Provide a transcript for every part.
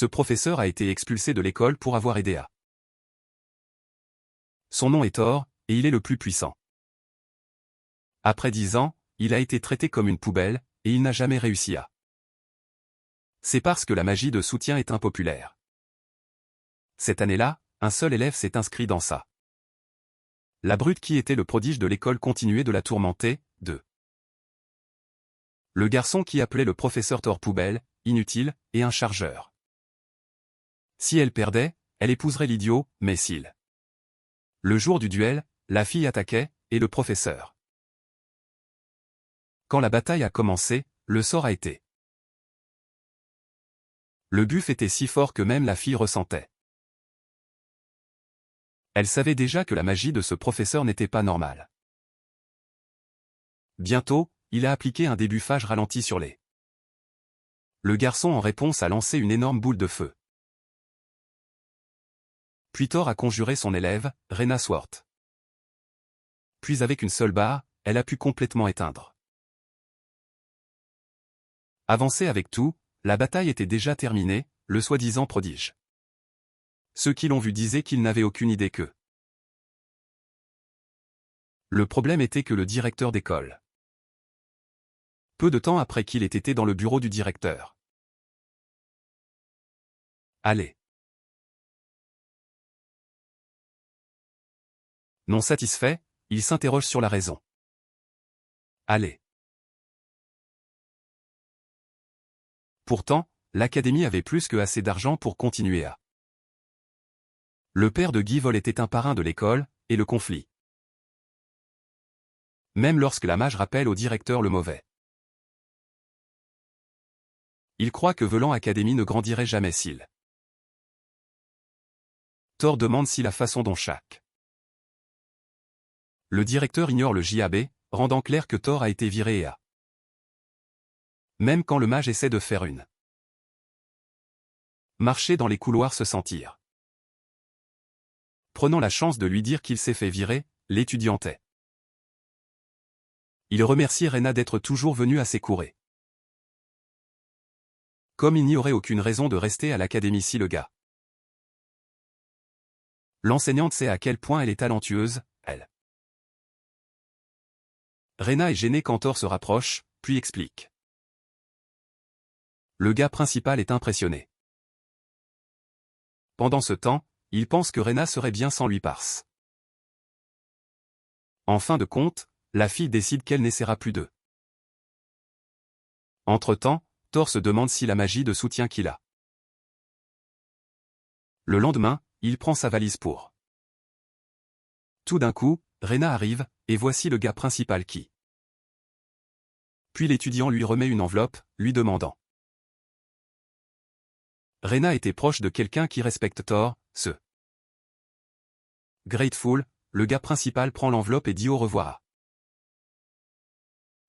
ce professeur a été expulsé de l'école pour avoir aidé à. Son nom est Thor, et il est le plus puissant. Après 10 ans, il a été traité comme une poubelle, et il n'a jamais réussi à. C'est parce que la magie de soutien est impopulaire. Cette année-là, un seul élève s'est inscrit dans ça. La brute qui était le prodige de l'école continuait de la tourmenter, le garçon qui appelait le professeur Thor poubelle, inutile, et un chargeur. Si elle perdait, elle épouserait l'idiot, mais s'il. Le jour du duel, la fille attaquait, et le professeur. Quand la bataille a commencé, le sort a été. Le buff était si fort que même la fille ressentait. Elle savait déjà que la magie de ce professeur n'était pas normale. Bientôt, il a appliqué un débuffage ralenti sur les. Le garçon en réponse a lancé une énorme boule de feu. Puis Thor a conjuré son élève, Rena Swart. Puis avec une seule barre, elle a pu complètement éteindre. Avancé avec tout, la bataille était déjà terminée, le soi-disant prodige. Ceux qui l'ont vu disaient qu'ils n'avaient aucune idée que. Le problème était que le directeur d'école. Peu de temps après qu'il ait été dans le bureau du directeur. Allez. Non satisfait, il s'interroge sur la raison. Allez. Pourtant, l'académie avait plus que assez d'argent pour continuer à. Le père de Guy Vol était un parrain de l'école, et le conflit. Même lorsque la mage rappelle au directeur le mauvais. Il croit que Velan Academy ne grandirait jamais s'il. Thor demande si la façon dont chaque. Le directeur ignore le JAB, rendant clair que Thor a été viré et a. Même quand le mage essaie de faire une. Marcher dans les couloirs se sentir. Prenant la chance de lui dire qu'il s'est fait virer, l'étudiantait. Il remercie Rena d'être toujours venue à ses courées. Comme il n'y aurait aucune raison de rester à l'académie si le gars. L'enseignante sait à quel point elle est talentueuse, elle. Rena est gênée quand Thor se rapproche, puis explique. Le gars principal est impressionné. Pendant ce temps, il pense que Rena serait bien sans lui parce. En fin de compte, la fille décide qu'elle n'essaiera plus d'eux. Entre-temps, Thor se demande si la magie de soutien qu'il a. Le lendemain, il prend sa valise pour. Tout d'un coup, Rena arrive, et voici le gars principal qui. Puis l'étudiant lui remet une enveloppe, lui demandant. Rena était proche de quelqu'un qui respecte Thor, ce. Grateful, le gars principal prend l'enveloppe et dit au revoir.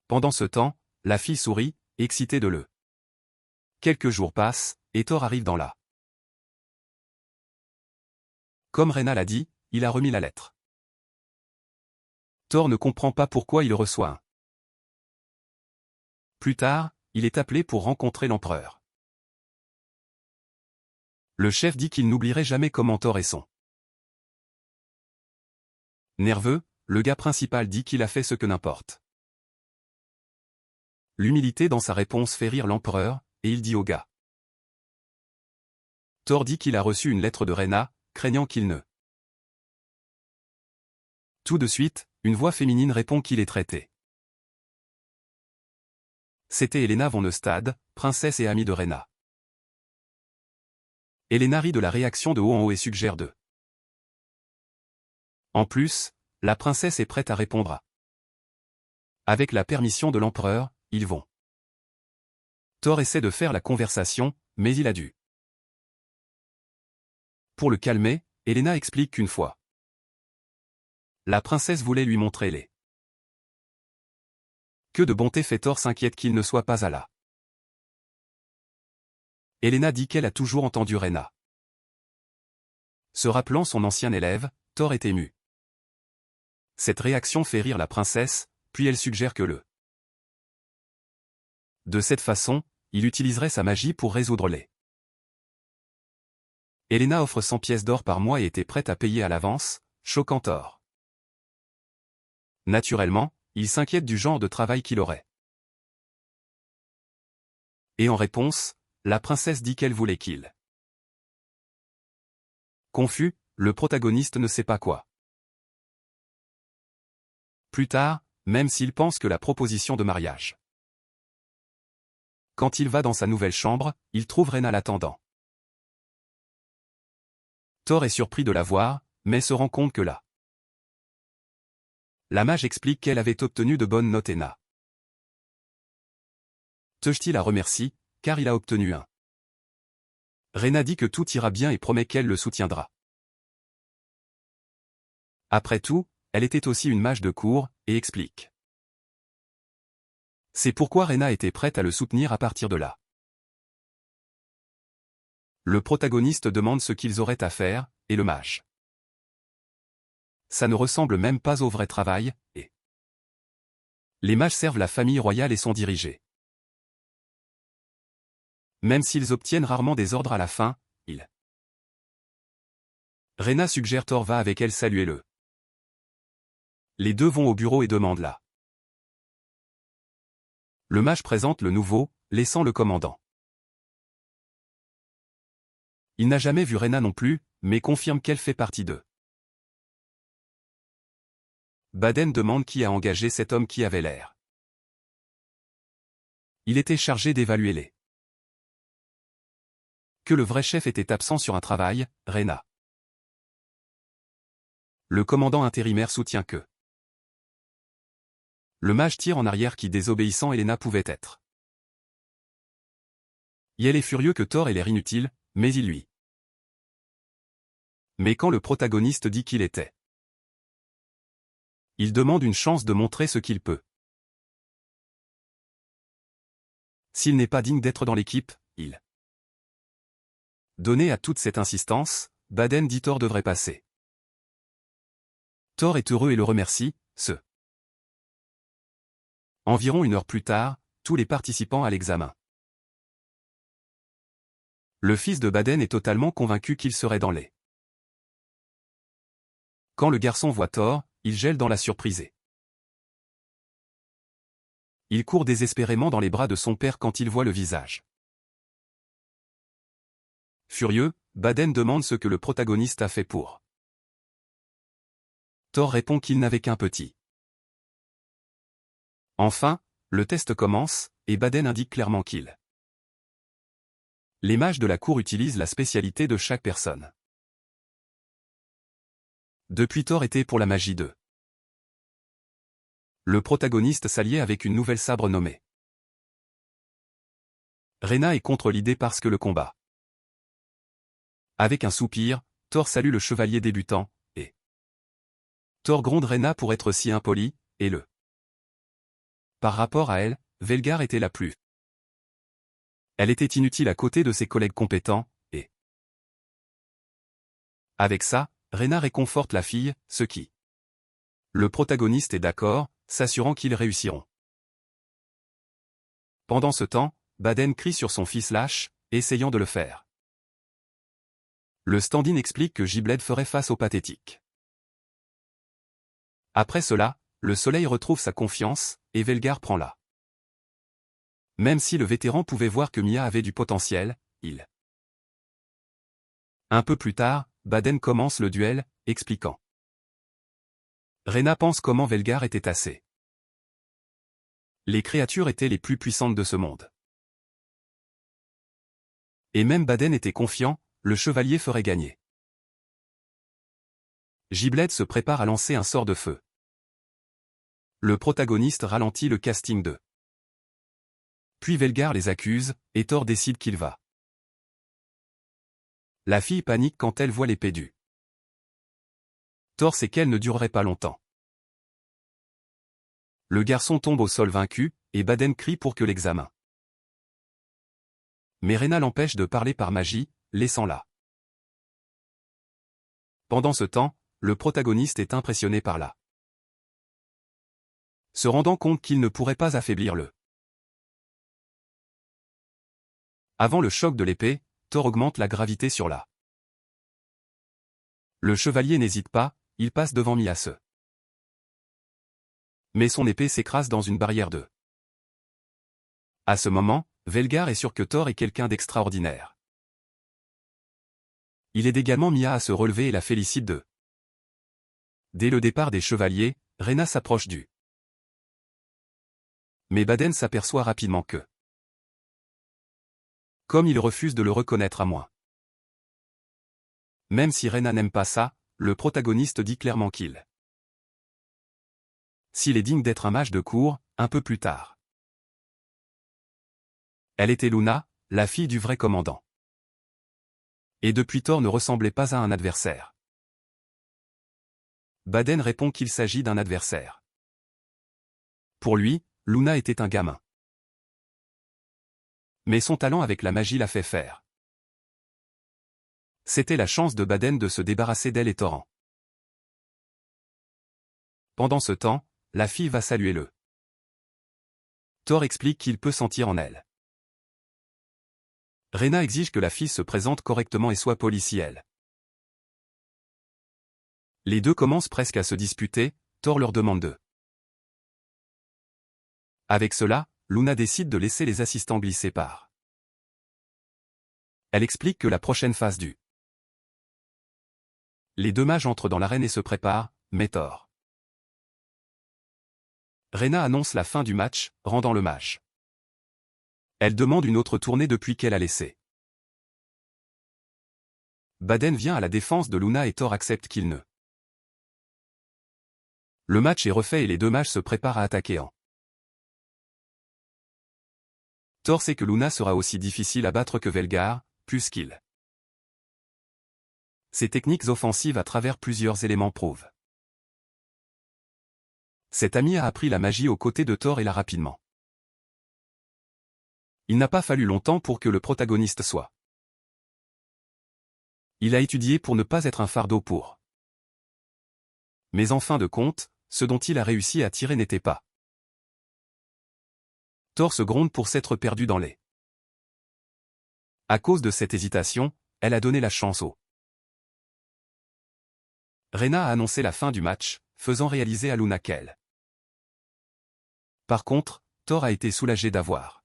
Pendant ce temps, la fille sourit, excitée de le. Quelques jours passent, et Thor arrive dans la. Comme Rena l'a dit, il a remis la lettre. Thor ne comprend pas pourquoi il reçoit un. Plus tard, il est appelé pour rencontrer l'empereur. Le chef dit qu'il n'oublierait jamais comment Thor est son. Nerveux, le gars principal dit qu'il a fait ce que n'importe. L'humilité dans sa réponse fait rire l'empereur, et il dit au gars. Thor dit qu'il a reçu une lettre de Rena, craignant qu'il ne. Tout de suite, une voix féminine répond qu'il est traité. C'était Helena von Neustadt, princesse et amie de Rena. Helena rit de la réaction de haut en haut et suggère de. En plus, la princesse est prête à répondre à. Avec la permission de l'empereur, ils vont. Thor essaie de faire la conversation, mais il a dû. Pour le calmer, Helena explique qu'une fois. La princesse voulait lui montrer les. Que de bonté fait Thor s'inquiète qu'il ne soit pas à la. Helena dit qu'elle a toujours entendu Rena. Se rappelant son ancien élève, Thor est ému. Cette réaction fait rire la princesse, puis elle suggère que le. De cette façon, il utiliserait sa magie pour résoudre les. Elena offre 100 pièces d'or par mois et était prête à payer à l'avance, choquant Thor. Naturellement, il s'inquiète du genre de travail qu'il aurait. Et en réponse, la princesse dit qu'elle voulait qu'il. Confus, le protagoniste ne sait pas quoi. Plus tard, même s'il pense que la proposition de mariage. Quand il va dans sa nouvelle chambre, il trouve Rena l'attendant. Thor est surpris de la voir, mais se rend compte que la mage explique qu'elle avait obtenu de bonnes notes ENA. Teuchti la remercie, car il a obtenu un. Rena dit que tout ira bien et promet qu'elle le soutiendra. Après tout, elle était aussi une mage de cour, et explique. C'est pourquoi Rena était prête à le soutenir à partir de là. Le protagoniste demande ce qu'ils auraient à faire, et le mage. Ça ne ressemble même pas au vrai travail, et les mages servent la famille royale et sont dirigés. Même s'ils obtiennent rarement des ordres à la fin, ils. Rena suggère Thor va avec elle saluer-le. Les deux vont au bureau et demandent là. Le mage présente le nouveau, laissant le commandant. Il n'a jamais vu Rena non plus, mais confirme qu'elle fait partie d'eux. Baden demande qui a engagé cet homme qui avait l'air. Il était chargé d'évaluer les. Que le vrai chef était absent sur un travail, Rena. Le commandant intérimaire soutient que. Le mage tire en arrière qui désobéissant Elena pouvait être. Il est furieux que Thor ait l'air inutile, mais il lui. Mais quand le protagoniste dit qu'il était. Il demande une chance de montrer ce qu'il peut. S'il n'est pas digne d'être dans l'équipe, il. Donné à toute cette insistance, Baden dit Thor devrait passer. Thor est heureux et le remercie, ce. Environ 1 heure plus tard, tous les participants à l'examen. Le fils de Baden est totalement convaincu qu'il serait dans les. Quand le garçon voit Thor, il gèle dans la surprise. Il court désespérément dans les bras de son père quand il voit le visage. Furieux, Baden demande ce que le protagoniste a fait pour. Thor répond qu'il n'avait qu'un petit. Enfin, le test commence, et Baden indique clairement qu'il. Les mages de la cour utilisent la spécialité de chaque personne. Depuis Thor était pour la magie 2. Le protagoniste s'alliait avec une nouvelle sabre nommée. Rena est contre l'idée parce que le combat. Avec un soupir, Thor salue le chevalier débutant, et. Thor gronde Rena pour être si impoli, et le. Par rapport à elle, Velgar était la plus. Elle était inutile à côté de ses collègues compétents, et. Avec ça, Rena réconforte la fille, ce qui. Le protagoniste est d'accord, s'assurant qu'ils réussiront. Pendant ce temps, Baden crie sur son fils lâche, essayant de le faire. Le stand-in explique que Giblet ferait face au pathétique. Après cela, le soleil retrouve sa confiance, et Velgar prend la. Même si le vétéran pouvait voir que Mia avait du potentiel, il. Un peu plus tard, Baden commence le duel, expliquant. Rena pense comment Velgar était assez. Les créatures étaient les plus puissantes de ce monde. Et même Baden était confiant, le chevalier ferait gagner. Giblet se prépare à lancer un sort de feu. Le protagoniste ralentit le casting de. Puis Velgar les accuse, et Thor décide qu'il va. La fille panique quand elle voit l'épée du. Thor sait qu'elle ne durerait pas longtemps. Le garçon tombe au sol vaincu, et Baden crie pour que l'examen. Mais Rena l'empêche de parler par magie, laissant là. Pendant ce temps, le protagoniste est impressionné par là. Se rendant compte qu'il ne pourrait pas affaiblir le. Avant le choc de l'épée, Thor augmente la gravité sur la. Le chevalier n'hésite pas, il passe devant Miase. Mais son épée s'écrase dans une barrière de. À ce moment, Velgar est sûr que Thor est quelqu'un d'extraordinaire. Il aide également Mia à se relever et la félicite d'eux. Dès le départ des chevaliers, Rena s'approche du. Mais Baden s'aperçoit rapidement que. Comme il refuse de le reconnaître à moins. Même si Rena n'aime pas ça, le protagoniste dit clairement qu'il. S'il est digne d'être un mage de cour, un peu plus tard. Elle était Luna, la fille du vrai commandant. Et depuis Thor ne ressemblait pas à un adversaire. Baden répond qu'il s'agit d'un adversaire. Pour lui, Luna était un gamin. Mais son talent avec la magie l'a fait faire. C'était la chance de Baden de se débarrasser d'elle et Torrent. Pendant ce temps, la fille va saluer le. Thor explique qu'il peut sentir en elle. Rena exige que la fille se présente correctement et soit polie si elle. Les deux commencent presque à se disputer, Thor leur demande de. Avec cela, Luna décide de laisser les assistants glisser par. Elle explique que la prochaine phase du. Les deux mages entrent dans l'arène et se préparent, mais Thor. Rena annonce la fin du match, rendant le mage. Elle demande une autre tournée depuis qu'elle a laissé. Baden vient à la défense de Luna et Thor accepte qu'il ne. Le match est refait et les deux mages se préparent à attaquer en. Thor sait que Luna sera aussi difficile à battre que Velgar, puisqu'il. Ses techniques offensives à travers plusieurs éléments prouvent. Cet ami a appris la magie aux côtés de Thor et l'a rapidement. Il n'a pas fallu longtemps pour que le protagoniste soit. Il a étudié pour ne pas être un fardeau pour. Mais en fin de compte, ce dont il a réussi à tirer n'était pas. Thor se gronde pour s'être perdu dans les. À cause de cette hésitation, elle a donné la chance au. Rena a annoncé la fin du match, faisant réaliser à Luna qu'elle. Par contre, Thor a été soulagé d'avoir.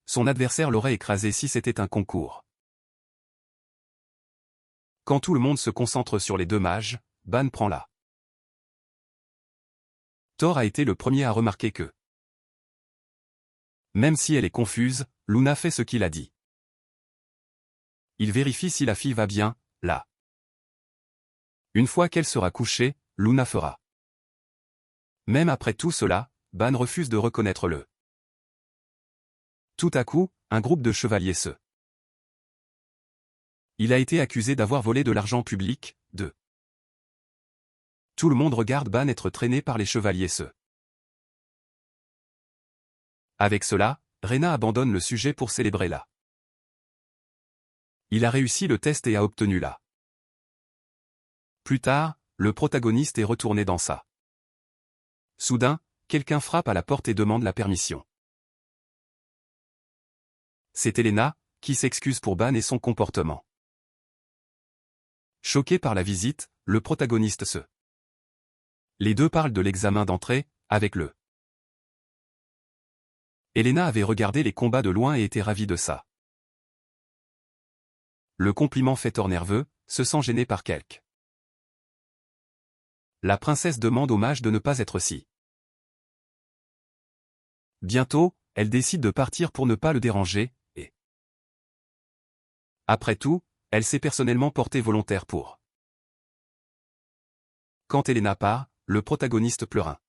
Son adversaire l'aurait écrasé si c'était un concours. Quand tout le monde se concentre sur les deux mages, Ban prend la. Thor a été le premier à remarquer que. Même si elle est confuse, Luna fait ce qu'il a dit. Il vérifie si la fille va bien, là. Une fois qu'elle sera couchée, Luna fera. Même après tout cela, Ban refuse de reconnaître le. Tout à coup, un groupe de chevaliers se. Il a été accusé d'avoir volé de l'argent public, de. Tout le monde regarde Ban être traîné par les chevaliers se. Avec cela, Rena abandonne le sujet pour célébrer la. Il a réussi le test et a obtenu la. Plus tard, le protagoniste est retourné dans sa. Soudain, quelqu'un frappe à la porte et demande la permission. C'est Elena, qui s'excuse pour Ban et son comportement. Choqué par la visite, le protagoniste se. Les deux parlent de l'examen d'entrée, avec le. Elena avait regardé les combats de loin et était ravie de ça. Le compliment fait Thor nerveux, se sent gêné par quelque. La princesse demande au mage de ne pas être si. Bientôt, elle décide de partir pour ne pas le déranger, et. Après tout, elle s'est personnellement portée volontaire pour. Quand Elena part, le protagoniste pleure.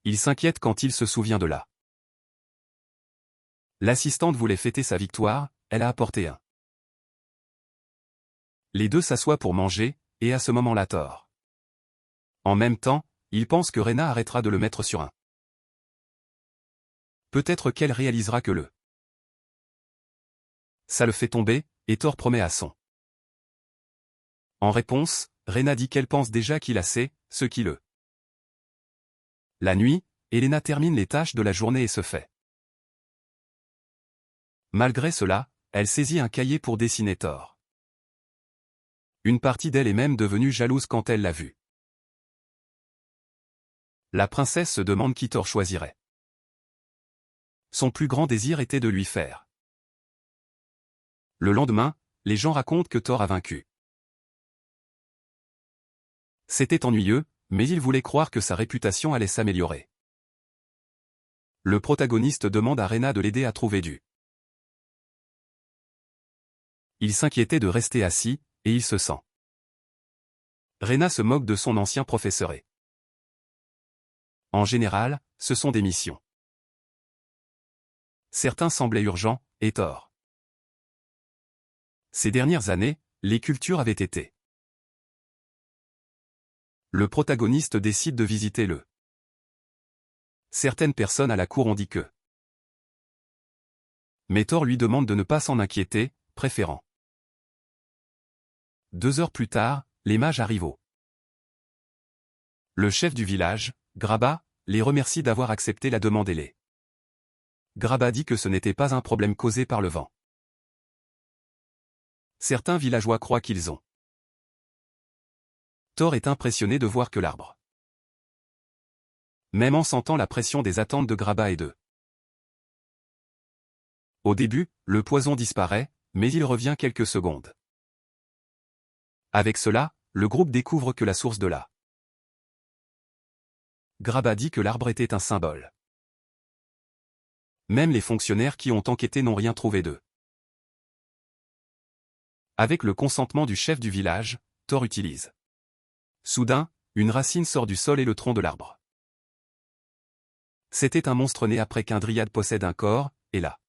Il s'inquiète quand il se souvient de la. L'assistante voulait fêter sa victoire, elle a apporté un. Les deux s'assoient pour manger, et à ce moment-là Thor. En même temps, il pense que Rena arrêtera de le mettre sur un. Peut-être qu'elle réalisera que le. Ça le fait tomber, et Thor promet à son. En réponse, Rena dit qu'elle pense déjà qu'il a ce qui le. La nuit, Elena termine les tâches de la journée et se fait. Malgré cela, elle saisit un cahier pour dessiner Thor. Une partie d'elle est même devenue jalouse quand elle l'a vu. La princesse se demande qui Thor choisirait. Son plus grand désir était de lui faire. Le lendemain, les gens racontent que Thor a vaincu. C'était ennuyeux, mais il voulait croire que sa réputation allait s'améliorer. Le protagoniste demande à Rena de l'aider à trouver du. Il s'inquiétait de rester assis, et il se sent. Rena se moque de son ancien professeur. En général, ce sont des missions. Certains semblaient urgents, et Thor. Ces dernières années, les cultures avaient été. Le protagoniste décide de visiter le. Certaines personnes à la cour ont dit que. Mais Thor lui demande de ne pas s'en inquiéter, préférant. 2 heures plus tard, les mages arrivent au. Le chef du village, Graba, les remercie d'avoir accepté la demande et les. Graba dit que ce n'était pas un problème causé par le vent. Certains villageois croient qu'ils ont. Thor est impressionné de voir que l'arbre. Même en sentant la pression des attentes de Graba et de. Au début, le poison disparaît, mais il revient quelques secondes. Avec cela, le groupe découvre que la source de la. Graba dit que l'arbre était un symbole. Même les fonctionnaires qui ont enquêté n'ont rien trouvé d'eux. Avec le consentement du chef du village, Thor utilise. Soudain, une racine sort du sol et le tronc de l'arbre. C'était un monstre né après qu'un dryade possède un corps, et là.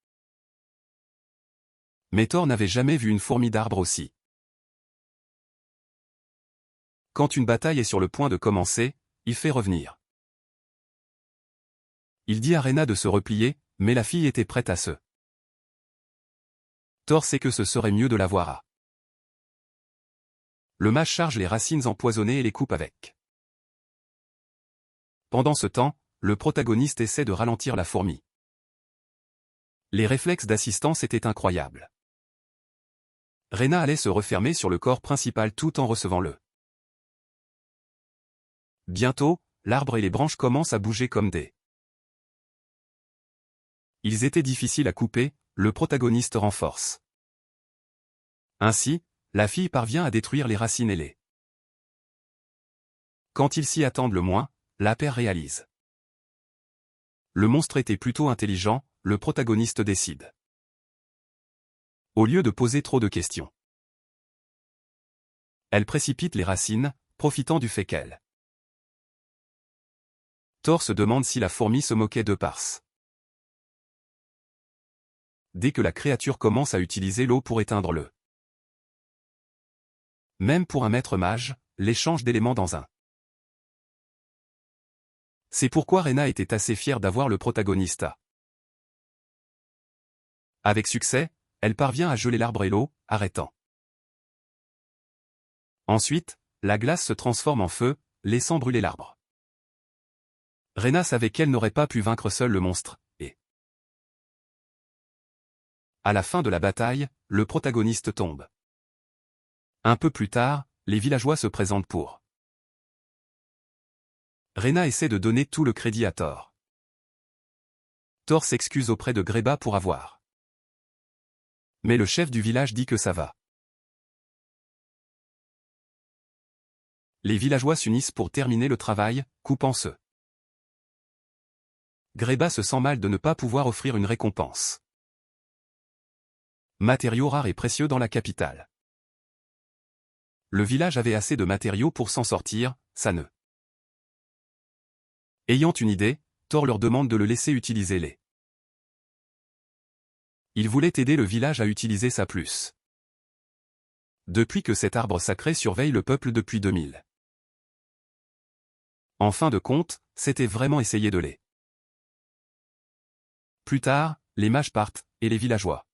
Mais Thor n'avait jamais vu une fourmi d'arbre aussi. Quand une bataille est sur le point de commencer, il fait revenir. Il dit à Rena de se replier, mais la fille était prête à se. Thor sait que ce serait mieux de la voir à. Le mage charge les racines empoisonnées et les coupe avec. Pendant ce temps, le protagoniste essaie de ralentir la fourmi. Les réflexes d'assistance étaient incroyables. Rena allait se refermer sur le corps principal tout en recevant le. Bientôt, l'arbre et les branches commencent à bouger comme des. Ils étaient difficiles à couper, le protagoniste renforce. Ainsi, la fille parvient à détruire les racines et les. Quand ils s'y attendent le moins, la paire réalise. Le monstre était plutôt intelligent, le protagoniste décide. Au lieu de poser trop de questions. Elle précipite les racines, profitant du fait qu'elle. Thor se demande si la fourmi se moquait de Pars. Dès que la créature commence à utiliser l'eau pour éteindre le. Même pour un maître mage, l'échange d'éléments dans un. C'est pourquoi Rena était assez fière d'avoir le protagoniste à. Avec succès, elle parvient à geler l'arbre et l'eau, arrêtant. Ensuite, la glace se transforme en feu, laissant brûler l'arbre. Rena savait qu'elle n'aurait pas pu vaincre seule le monstre, et. À la fin de la bataille, le protagoniste tombe. Un peu plus tard, les villageois se présentent pour. Rena essaie de donner tout le crédit à Thor. Thor s'excuse auprès de Greba pour avoir. Mais le chef du village dit que ça va. Les villageois s'unissent pour terminer le travail, coupant ce. Greba se sent mal de ne pas pouvoir offrir une récompense. Matériaux rares et précieux dans la capitale. Le village avait assez de matériaux pour s'en sortir, ça ne. Ayant une idée, Thor leur demande de le laisser utiliser les. Il voulait aider le village à utiliser ça plus. Depuis que cet arbre sacré surveille le peuple depuis 2000. En fin de compte, c'était vraiment essayer de les. Plus tard, les mages partent, et les villageois.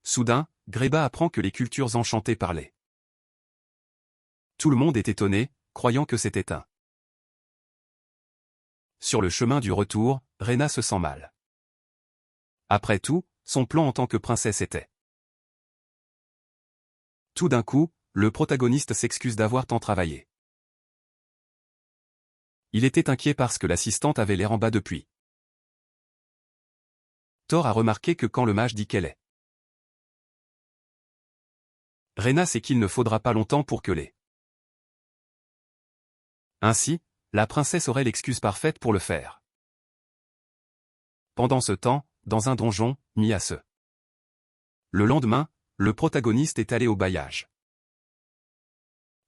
Soudain, Greba apprend que les cultures enchantées parlaient. Tout le monde est étonné, croyant que c'était un. Sur le chemin du retour, Rena se sent mal. Après tout, son plan en tant que princesse était. Tout d'un coup, le protagoniste s'excuse d'avoir tant travaillé. Il était inquiet parce que l'assistante avait l'air en bas depuis. Thor a remarqué que quand le mage dit qu'elle est Rena, c'est qu'il ne faudra pas longtemps pour que les Ainsi, la princesse aurait l'excuse parfaite pour le faire. Pendant ce temps, dans un donjon, Mia se. Le lendemain, le protagoniste est allé au bailliage.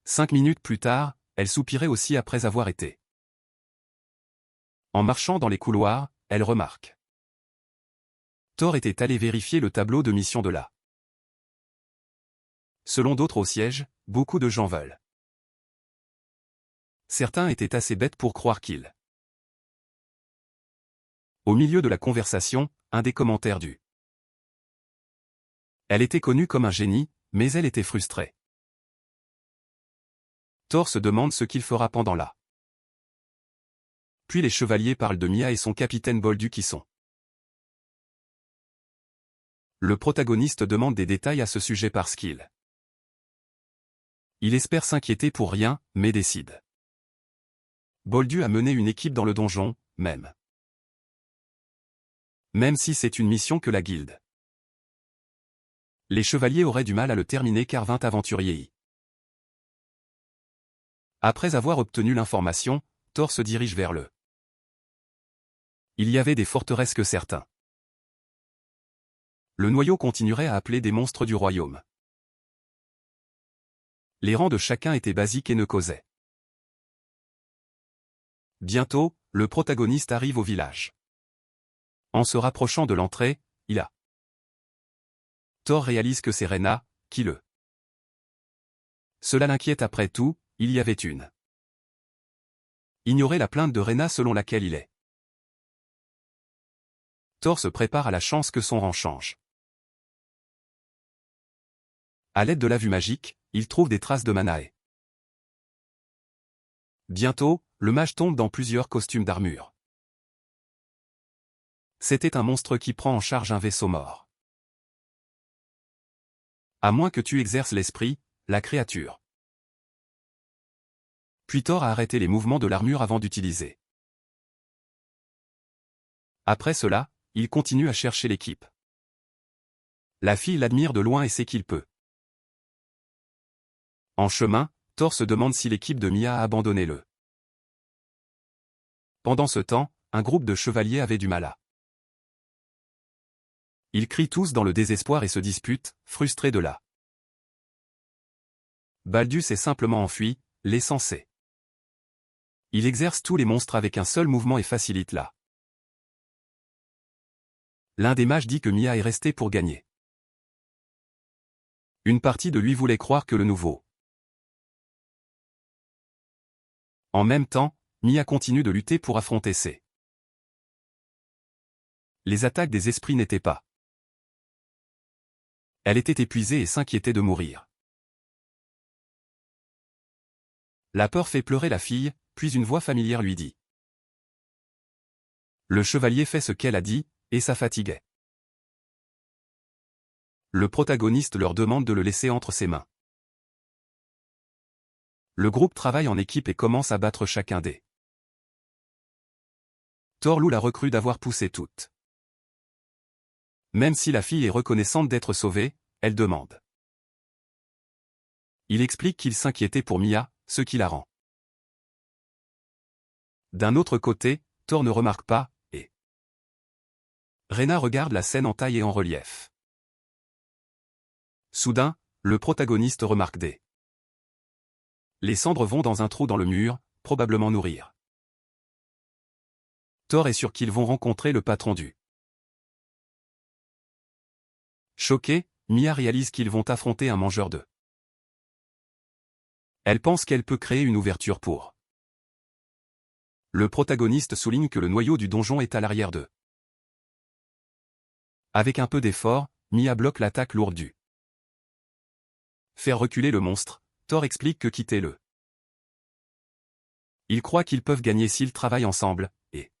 5 minutes plus tard, elle soupirait aussi après avoir été. En marchant dans les couloirs, elle remarque. Thor était allé vérifier le tableau de mission de la. Selon d'autres au siège, beaucoup de gens veulent. Certains étaient assez bêtes pour croire qu'il. Au milieu de la conversation, un des commentaires du. Elle était connue comme un génie, mais elle était frustrée. Thor se demande ce qu'il fera pendant la. Puis les chevaliers parlent de Mia et son capitaine Boldu qui sont. Le protagoniste demande des détails à ce sujet parce qu'il. Il espère s'inquiéter pour rien, mais décide. Boldu a mené une équipe dans le donjon, même si c'est une mission que la guilde. Les chevaliers auraient du mal à le terminer car 20 aventuriers y. Après avoir obtenu l'information, Thor se dirige vers le. Il y avait des forteresses que certains. Le noyau continuerait à appeler des monstres du royaume. Les rangs de chacun étaient basiques et ne causaient. Bientôt, le protagoniste arrive au village. En se rapprochant de l'entrée, il a. Thor réalise que c'est Rena, qui le. Cela l'inquiète après tout, il y avait une. Ignorer la plainte de Rena selon laquelle il est. Thor se prépare à la chance que son rang change. À l'aide de la vue magique, il trouve des traces de Manae. Bientôt, le mage tombe dans plusieurs costumes d'armure. C'était un monstre qui prend en charge un vaisseau mort. À moins que tu exerces l'esprit, la créature. Puis Thor a arrêté les mouvements de l'armure avant d'utiliser. Après cela, il continue à chercher l'équipe. La fille l'admire de loin et sait qu'il peut. En chemin, Thor se demande si l'équipe de Mia a abandonné le. Pendant ce temps, un groupe de chevaliers avait du mal à. Ils crient tous dans le désespoir et se disputent, frustrés de là. Baldur s'est simplement enfui, laissant ses. Il exerce tous les monstres avec un seul mouvement et facilite là. L'un des mages dit que Mia est restée pour gagner. Une partie de lui voulait croire que le nouveau. En même temps, Mia continue de lutter pour affronter ses. Les attaques des esprits n'étaient pas. Elle était épuisée et s'inquiétait de mourir. La peur fait pleurer la fille, puis une voix familière lui dit. Le chevalier fait ce qu'elle a dit, et ça fatiguait. Le protagoniste leur demande de le laisser entre ses mains. Le groupe travaille en équipe et commence à battre chacun des. Thor loue la recrue d'avoir poussé toute. Même si la fille est reconnaissante d'être sauvée, elle demande. Il explique qu'il s'inquiétait pour Mia, ce qui la rend. D'un autre côté, Thor ne remarque pas, et. Rena regarde la scène en taille et en relief. Soudain, le protagoniste remarque des. Les cendres vont dans un trou dans le mur, probablement nourrir. Thor est sûr qu'ils vont rencontrer le patron du. Choquée, Mia réalise qu'ils vont affronter un mangeur de. Elle pense qu'elle peut créer une ouverture pour. Le protagoniste souligne que le noyau du donjon est à l'arrière d'eux. Avec un peu d'effort, Mia bloque l'attaque lourde du. Faire reculer le monstre, Thor explique que quitter le. Ils croient qu'ils peuvent gagner s'ils travaillent ensemble, et.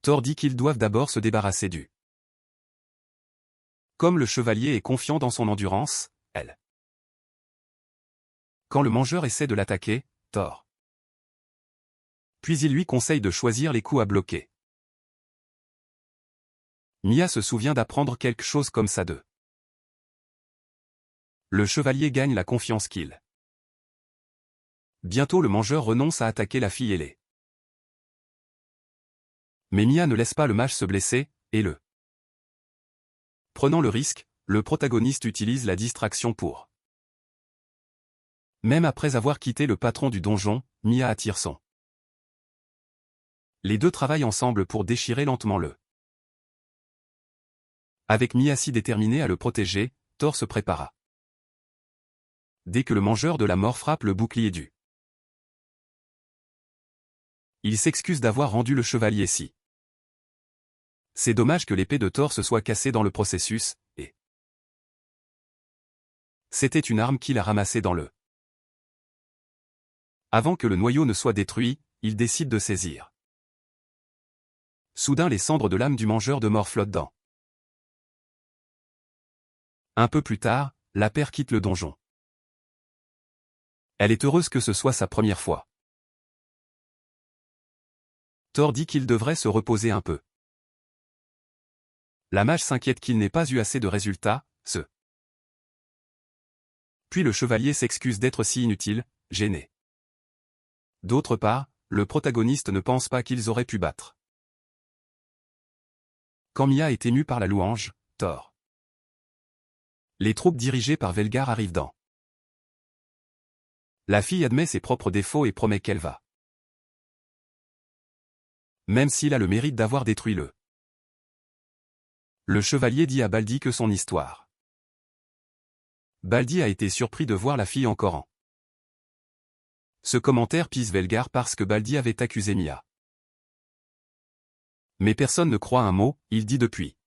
Thor dit qu'ils doivent d'abord se débarrasser du. Comme le chevalier est confiant dans son endurance, elle. Quand le mangeur essaie de l'attaquer, Thor. Puis il lui conseille de choisir les coups à bloquer. Mia se souvient d'apprendre quelque chose comme ça d'eux. Le chevalier gagne la confiance qu'il. Bientôt le mangeur renonce à attaquer la fille ailée. Mais Mia ne laisse pas le mage se blesser, et le. Prenant le risque, le protagoniste utilise la distraction pour. Même après avoir quitté le patron du donjon, Mia attire son. Les deux travaillent ensemble pour déchirer lentement le. Avec Mia si déterminée à le protéger, Thor se prépara. Dès que le mangeur de la mort frappe le bouclier du. Il s'excuse d'avoir rendu le chevalier si. C'est dommage que l'épée de Thor se soit cassée dans le processus, et. C'était une arme qu'il a ramassée dans le. Avant que le noyau ne soit détruit, il décide de saisir. Soudain les cendres de l'âme du mangeur de mort flottent dans. Un peu plus tard, la paire quitte le donjon. Elle est heureuse que ce soit sa première fois. Thor dit qu'il devrait se reposer un peu. La mage s'inquiète qu'il n'ait pas eu assez de résultats, Puis le chevalier s'excuse d'être si inutile, gêné. D'autre part, le protagoniste ne pense pas qu'ils auraient pu battre. Quand Mia est émue par la louange, Thor. Les troupes dirigées par Velgar arrivent dans. La fille admet ses propres défauts et promet qu'elle va. Même s'il a le mérite d'avoir détruit le. Le chevalier dit à Baldi que son histoire. Baldi a été surpris de voir la fille encore en. Ce commentaire pise Velgar parce que Baldi avait accusé Mia. Mais personne ne croit un mot, il dit depuis.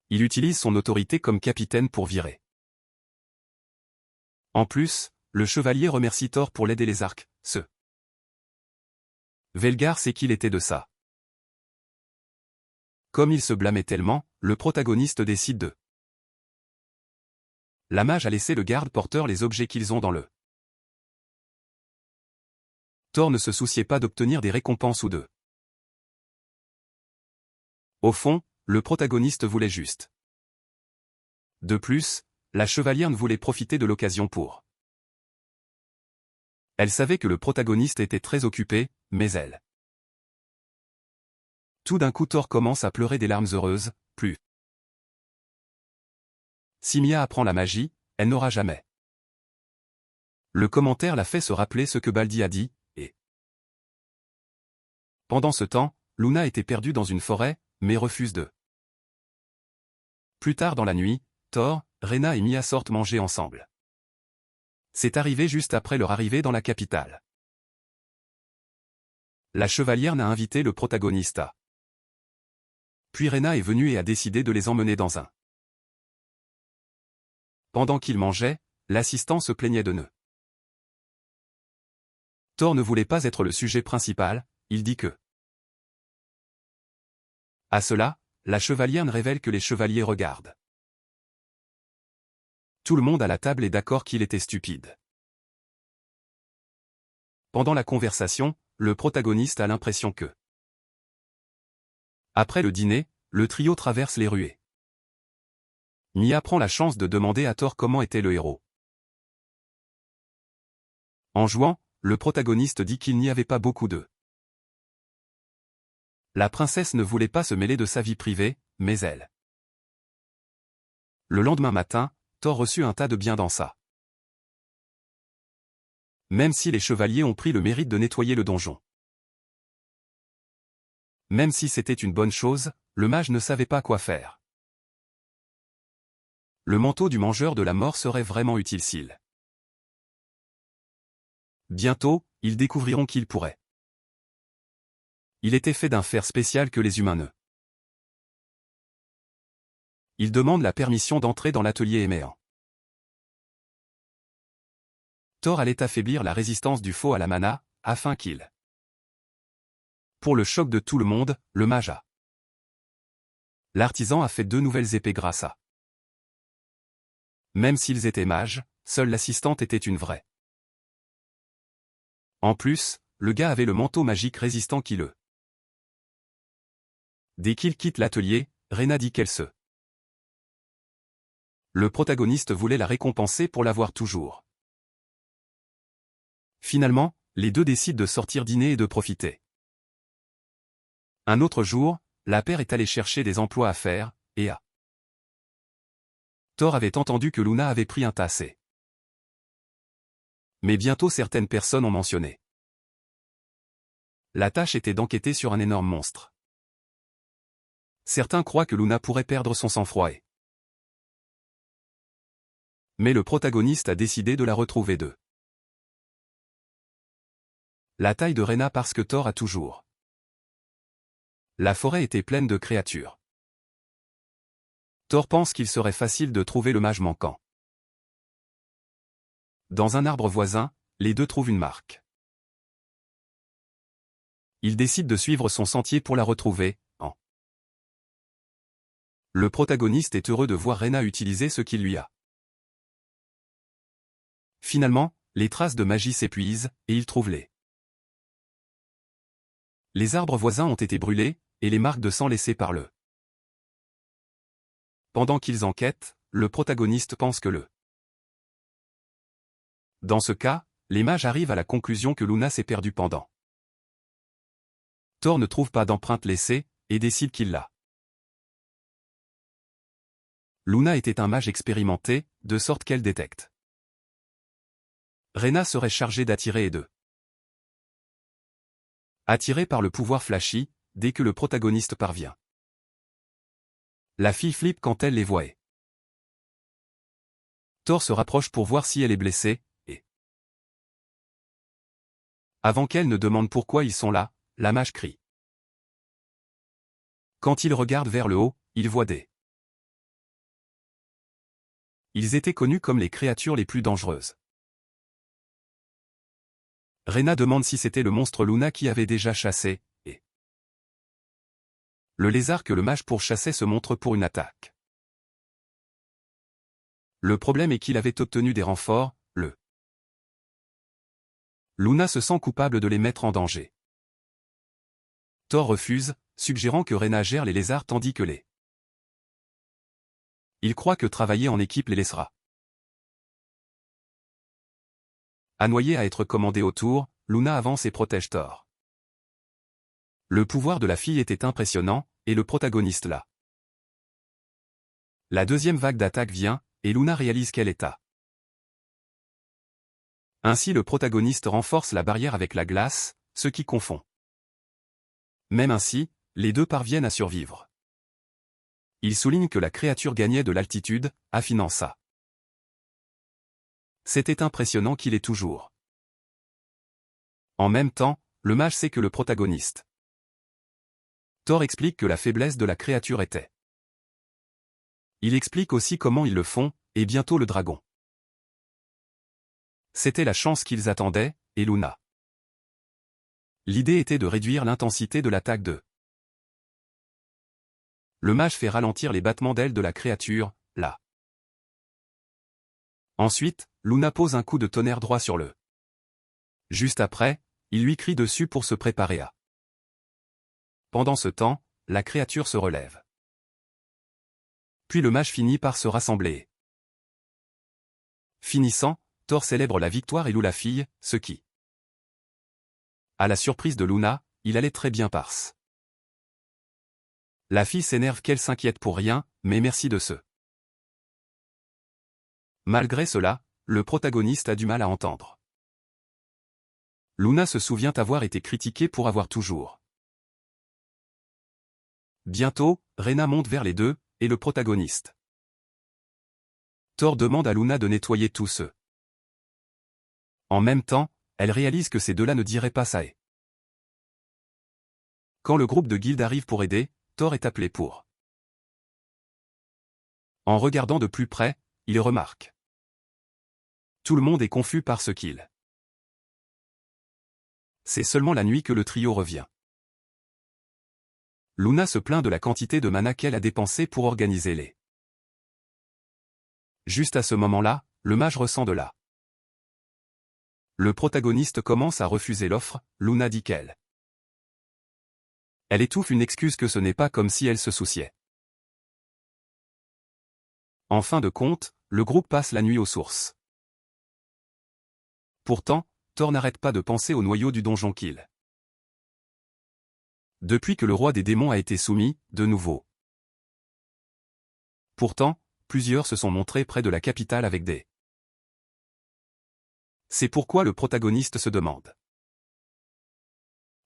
Il utilise son autorité comme capitaine pour virer. En plus, le chevalier remercie Thor pour l'aide et les arcs, Velgar sait qu'il était de ça. Comme il se blâmait tellement, le protagoniste décide de. La mage a laissé le garde-porteur les objets qu'ils ont dans le. Thor ne se souciait pas d'obtenir des récompenses ou de. Au fond, le protagoniste voulait juste. De plus, la chevalière voulait profiter de l'occasion pour. Elle savait que le protagoniste était très occupé, mais elle. Tout d'un coup Thor commence à pleurer des larmes heureuses, plus. Si Mia apprend la magie, elle n'aura jamais. Le commentaire l'a fait se rappeler ce que Baldi a dit, et. Pendant ce temps, Luna était perdue dans une forêt, mais refuse de. Plus tard dans la nuit, Thor, Rena et Mia sortent manger ensemble. C'est arrivé juste après leur arrivée dans la capitale. La chevalière n'a invité le protagoniste à. Puis Rena est venue et a décidé de les emmener dans un. Pendant qu'ils mangeaient, l'assistant se plaignait de ne. Thor ne voulait pas être le sujet principal, il dit que. À cela, la chevalière révèle que les chevaliers regardent. Tout le monde à la table est d'accord qu'il était stupide. Pendant la conversation, le protagoniste a l'impression que. Après le dîner, le trio traverse les ruées. Mia prend la chance de demander à Thor comment était le héros. En jouant, le protagoniste dit qu'il n'y avait pas beaucoup de. La princesse ne voulait pas se mêler de sa vie privée, mais elle. Le lendemain matin, Thor reçut un tas de biens dans sa. Même si les chevaliers ont pris le mérite de nettoyer le donjon. Même si c'était une bonne chose, le mage ne savait pas quoi faire. Le manteau du mangeur de la mort serait vraiment utile s'il. Bientôt, ils découvriront qu'il pourrait. Il était fait d'un fer spécial que les humains ne. Il demande la permission d'entrer dans l'atelier éméant. Thor allait affaiblir la résistance du faux à la mana, afin qu'il. Pour le choc de tout le monde, le mage a. L'artisan a fait 2 nouvelles épées grâce à. Même s'ils étaient mages, seule l'assistante était une vraie. En plus, le gars avait le manteau magique résistant qui le. Dès qu'il quitte l'atelier, Rena dit qu'elle se. Le protagoniste voulait la récompenser pour l'avoir toujours. Finalement, les deux décident de sortir dîner et de profiter. Un autre jour, la paire est allée chercher des emplois à faire, et a. Thor avait entendu que Luna avait pris un tassé. Mais bientôt certaines personnes ont mentionné. La tâche était d'enquêter sur un énorme monstre. Certains croient que Luna pourrait perdre son sang-froid et. Mais le protagoniste a décidé de la retrouver d'eux. La taille de Rena parce que Thor a toujours. La forêt était pleine de créatures. Thor pense qu'il serait facile de trouver le mage manquant. Dans un arbre voisin, les deux trouvent une marque. Il décide de suivre son sentier pour la retrouver, en. Le protagoniste est heureux de voir Rena utiliser ce qu'il lui a. Finalement, les traces de magie s'épuisent, et il trouve les. Les arbres voisins ont été brûlés, et les marques de sang laissées par le. Pendant qu'ils enquêtent, le protagoniste pense que le. Dans ce cas, les mages arrivent à la conclusion que Luna s'est perdue pendant. Thor ne trouve pas d'empreinte laissée, et décide qu'il l'a. Luna était un mage expérimenté, de sorte qu'elle détecte. Rena serait chargée d'attirer et de. Attirée par le pouvoir flashy, dès que le protagoniste parvient. La fille flippe quand elle les voit et. Thor se rapproche pour voir si elle est blessée, et. Avant qu'elle ne demande pourquoi ils sont là, la mage crie. Quand il regarde vers le haut, il voit des. Ils étaient connus comme les créatures les plus dangereuses. Rena demande si c'était le monstre Luna qui avait déjà chassé, et. Le lézard que le mage pourchassait se montre pour une attaque. Le problème est qu'il avait obtenu des renforts, le. Luna se sent coupable de les mettre en danger. Thor refuse, suggérant que Rena gère les lézards tandis que les. Il croit que travailler en équipe les laissera. Annoyée à être commandée autour, Luna avance et protège Thor. Le pouvoir de la fille était impressionnant, et le protagoniste là. La deuxième vague d'attaque vient, et Luna réalise qu'elle est à. Ainsi le protagoniste renforce la barrière avec la glace, ce qui confond. Même ainsi, les deux parviennent à survivre. Il souligne que la créature gagnait de l'altitude, affinant ça. C'était impressionnant qu'il est toujours. En même temps, le mage sait que le protagoniste. Thor explique que la faiblesse de la créature était. Il explique aussi comment ils le font, et bientôt le dragon. C'était la chance qu'ils attendaient, et Luna. L'idée était de réduire l'intensité de l'attaque de. Le mage fait ralentir les battements d'ailes de la créature, là. Ensuite, Luna pose un coup de tonnerre droit sur le. Juste après, il lui crie dessus pour se préparer à. Pendant ce temps, la créature se relève. Puis le mage finit par se rassembler. Finissant, Thor célèbre la victoire et loue la fille, ce qui. À la surprise de Luna, il allait très bien parce. La fille s'énerve qu'elle s'inquiète pour rien, mais merci de ce. Malgré cela, le protagoniste a du mal à entendre. Luna se souvient avoir été critiquée pour avoir toujours. Bientôt, Rena monte vers les deux, et le protagoniste. Thor demande à Luna de nettoyer tout ce. En même temps, elle réalise que ces deux-là ne diraient pas ça et. Quand le groupe de guilde arrive pour aider, Thor est appelé pour. En regardant de plus près, il remarque. Tout le monde est confus par ce qu'il. C'est seulement la nuit que le trio revient. Luna se plaint de la quantité de mana qu'elle a dépensé pour organiser les. Juste à ce moment-là, le mage ressent de là. Le protagoniste commence à refuser l'offre, Luna dit qu'elle. Elle étouffe une excuse que ce n'est pas comme si elle se souciait. En fin de compte, le groupe passe la nuit aux sources. Pourtant, Thor n'arrête pas de penser au noyau du donjon Kill. Depuis que le roi des démons a été soumis, de nouveau. Pourtant, plusieurs se sont montrés près de la capitale avec des. C'est pourquoi le protagoniste se demande.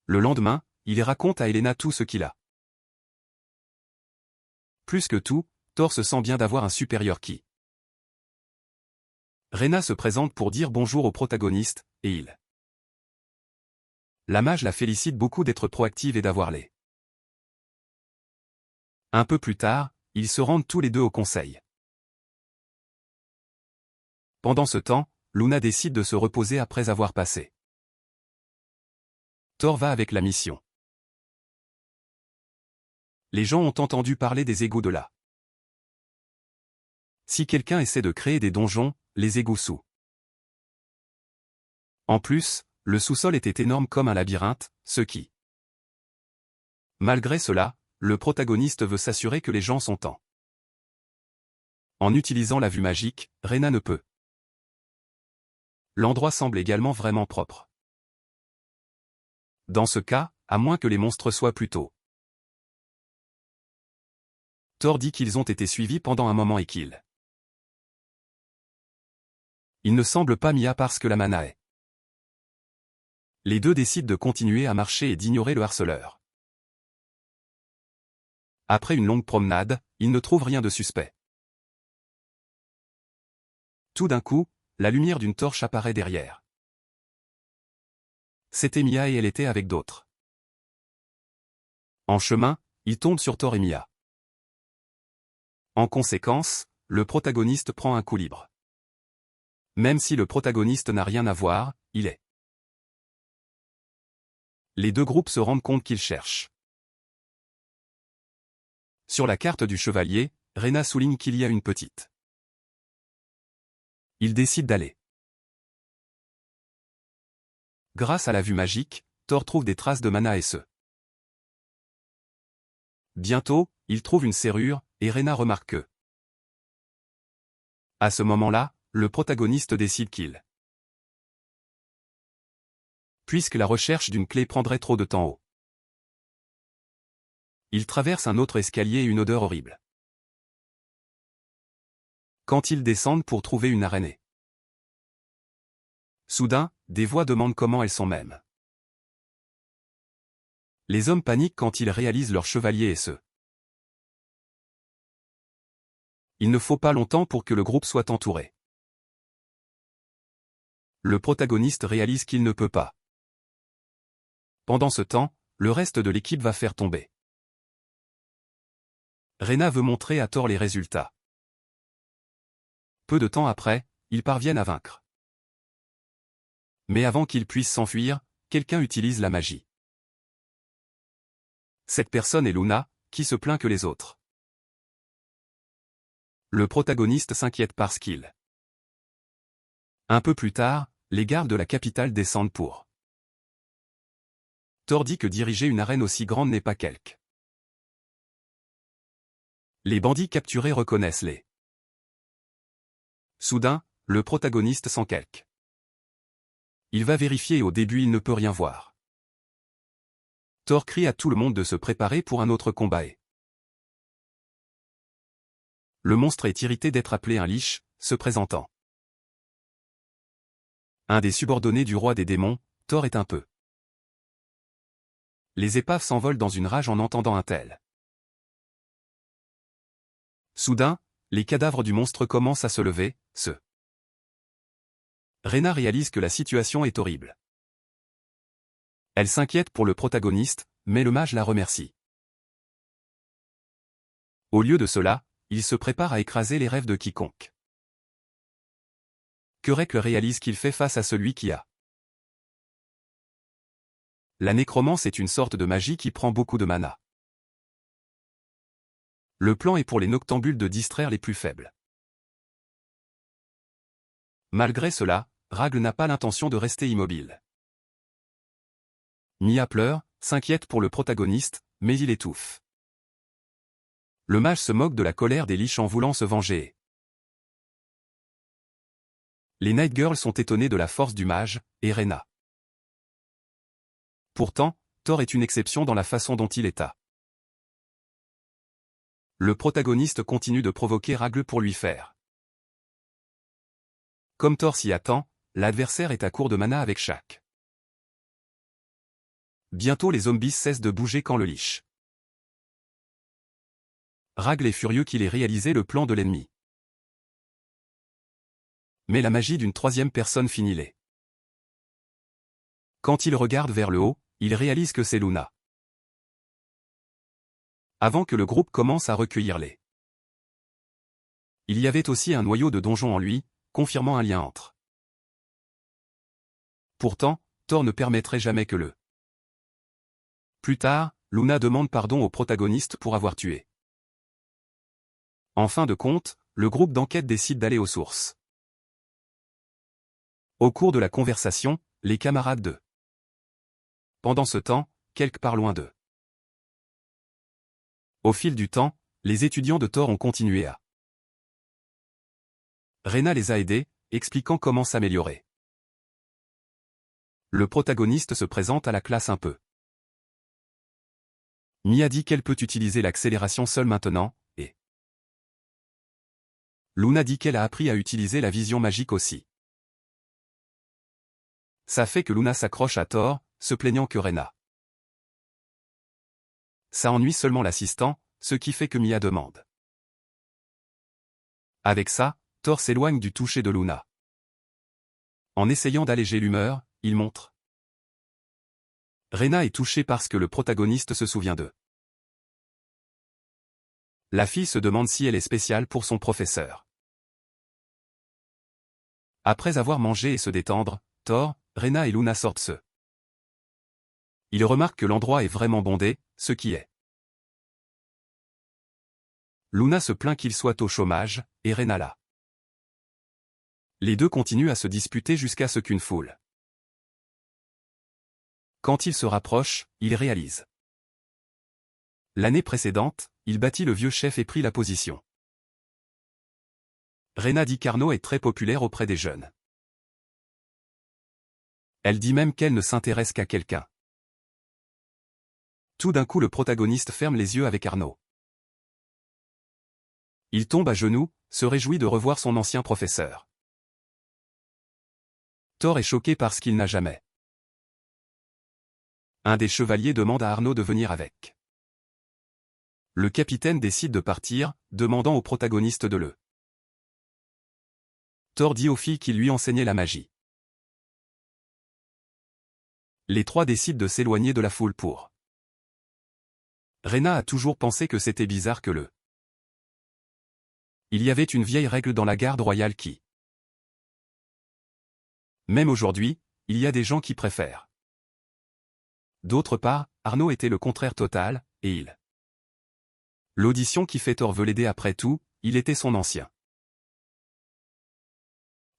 Le lendemain, il raconte à Helena tout ce qu'il a. Plus que tout, Thor se sent bien d'avoir un supérieur qui. Rena se présente pour dire bonjour au protagoniste, et il. La mage la félicite beaucoup d'être proactive et d'avoir les. Un peu plus tard, ils se rendent tous les deux au conseil. Pendant ce temps, Luna décide de se reposer après avoir passé. Thor va avec la mission. Les gens ont entendu parler des égouts de là. Si quelqu'un essaie de créer des donjons, les égouts sous. En plus, le sous-sol était énorme comme un labyrinthe, ce qui. Malgré cela, le protagoniste veut s'assurer que les gens sont en utilisant la vue magique, Rena ne peut. L'endroit semble également vraiment propre. Dans ce cas, à moins que les monstres soient plus tôt. Thor dit qu'ils ont été suivis pendant un moment et qu'ils. Il ne semble pas mis à part ce que la mana est. Les deux décident de continuer à marcher et d'ignorer le harceleur. Après une longue promenade, ils ne trouvent rien de suspect. Tout d'un coup, la lumière d'une torche apparaît derrière. C'était Mia et elle était avec d'autres. En chemin, ils tombent sur Thor et Mia. En conséquence, le protagoniste prend un coup libre. Même si le protagoniste n'a rien à voir, il est. Les deux groupes se rendent compte qu'ils cherchent. Sur la carte du chevalier, Rena souligne qu'il y a une petite. Ils décident d'aller. Grâce à la vue magique, Thor trouve des traces de mana et se. Bientôt, il trouve une serrure, et Rena remarque que. À ce moment-là, le protagoniste décide qu'il. Puisque la recherche d'une clé prendrait trop de temps au. Il traverse un autre escalier et une odeur horrible. Quand ils descendent pour trouver une araignée. Soudain, des voix demandent comment elles sont même. Les hommes paniquent quand ils réalisent leur chevalier et se. Il ne faut pas longtemps pour que le groupe soit entouré. Le protagoniste réalise qu'il ne peut pas. Pendant ce temps, le reste de l'équipe va faire tomber. Rena veut montrer à Thor les résultats. Peu de temps après, ils parviennent à vaincre. Mais avant qu'ils puissent s'enfuir, quelqu'un utilise la magie. Cette personne est Luna, qui se plaint que les autres. Le protagoniste s'inquiète parce qu'il. Un peu plus tard, les gardes de la capitale descendent pour. Thor dit que diriger une arène aussi grande n'est pas quelque. Les bandits capturés reconnaissent les. Soudain, le protagoniste sent quelque. Il va vérifier et au début il ne peut rien voir. Thor crie à tout le monde de se préparer pour un autre combat et. Le monstre est irrité d'être appelé un liche, se présentant. Un des subordonnés du roi des démons, Thor est un peu. Les épaves s'envolent dans une rage en entendant un tel. Soudain, les cadavres du monstre commencent à se lever, se. Rena réalise que la situation est horrible. Elle s'inquiète pour le protagoniste, mais le mage la remercie. Au lieu de cela, il se prépare à écraser les rêves de quiconque. Kurek réalise qu'il fait face à celui qui a. La nécromance est une sorte de magie qui prend beaucoup de mana. Le plan est pour les noctambules de distraire les plus faibles. Malgré cela, Ragl n'a pas l'intention de rester immobile. Mia pleure, s'inquiète pour le protagoniste, mais il étouffe. Le mage se moque de la colère des Lich en voulant se venger. Les Night Girls sont étonnées de la force du mage, et Rena. Pourtant, Thor est une exception dans la façon dont il est. Le protagoniste continue de provoquer Ragl pour lui faire. Comme Thor s'y attend, l'adversaire est à court de mana avec chaque. Bientôt les zombies cessent de bouger quand le Lich. Ragl est furieux qu'il ait réalisé le plan de l'ennemi. Mais la magie d'une troisième personne finit les. Quand il regarde vers le haut, il réalise que c'est Luna. Avant que le groupe commence à recueillir les. Il y avait aussi un noyau de donjon en lui, confirmant un lien entre. Pourtant, Thor ne permettrait jamais que le. Plus tard, Luna demande pardon au protagoniste pour avoir tué. En fin de compte, le groupe d'enquête décide d'aller aux sources. Au cours de la conversation, les camarades de. Pendant ce temps, quelque part loin d'eux. Au fil du temps, les étudiants de Thor ont continué à. Rena les a aidés, expliquant comment s'améliorer. Le protagoniste se présente à la classe un peu. Mia dit qu'elle peut utiliser l'accélération seule maintenant, et. Luna dit qu'elle a appris à utiliser la vision magique aussi. Ça fait que Luna s'accroche à Thor, se plaignant que Rena. Ça ennuie seulement l'assistant, ce qui fait que Mia demande. Avec ça, Thor s'éloigne du toucher de Luna. En essayant d'alléger l'humeur, il montre. Rena est touchée parce que le protagoniste se souvient d'eux. La fille se demande si elle est spéciale pour son professeur. Après avoir mangé et se détendre, Thor, Rena et Luna sortent se. Ils remarquent que l'endroit est vraiment bondé, ce qui est. Luna se plaint qu'il soit au chômage, et Rena là. Les deux continuent à se disputer jusqu'à ce qu'une foule. Quand ils se rapprochent, ils réalisent. L'année précédente, il battit le vieux chef et prit la position. Rena dit qu'Arnaud est très populaire auprès des jeunes. Elle dit même qu'elle ne s'intéresse qu'à quelqu'un. Tout d'un coup le protagoniste ferme les yeux avec Arnaud. Il tombe à genoux, se réjouit de revoir son ancien professeur. Thor est choqué parce qu'il n'a jamais. Un des chevaliers demande à Arnaud de venir avec. Le capitaine décide de partir, demandant au protagoniste de le. Thor dit aux filles qu'il lui enseignait la magie. Les trois décident de s'éloigner de la foule pour. Rena a toujours pensé que c'était bizarre que le. Il y avait une vieille règle dans la garde royale qui. Même aujourd'hui, il y a des gens qui préfèrent. D'autre part, Arnaud était le contraire total, et il. L'audition qui fait Thor veut l'aider après tout, il était son ancien.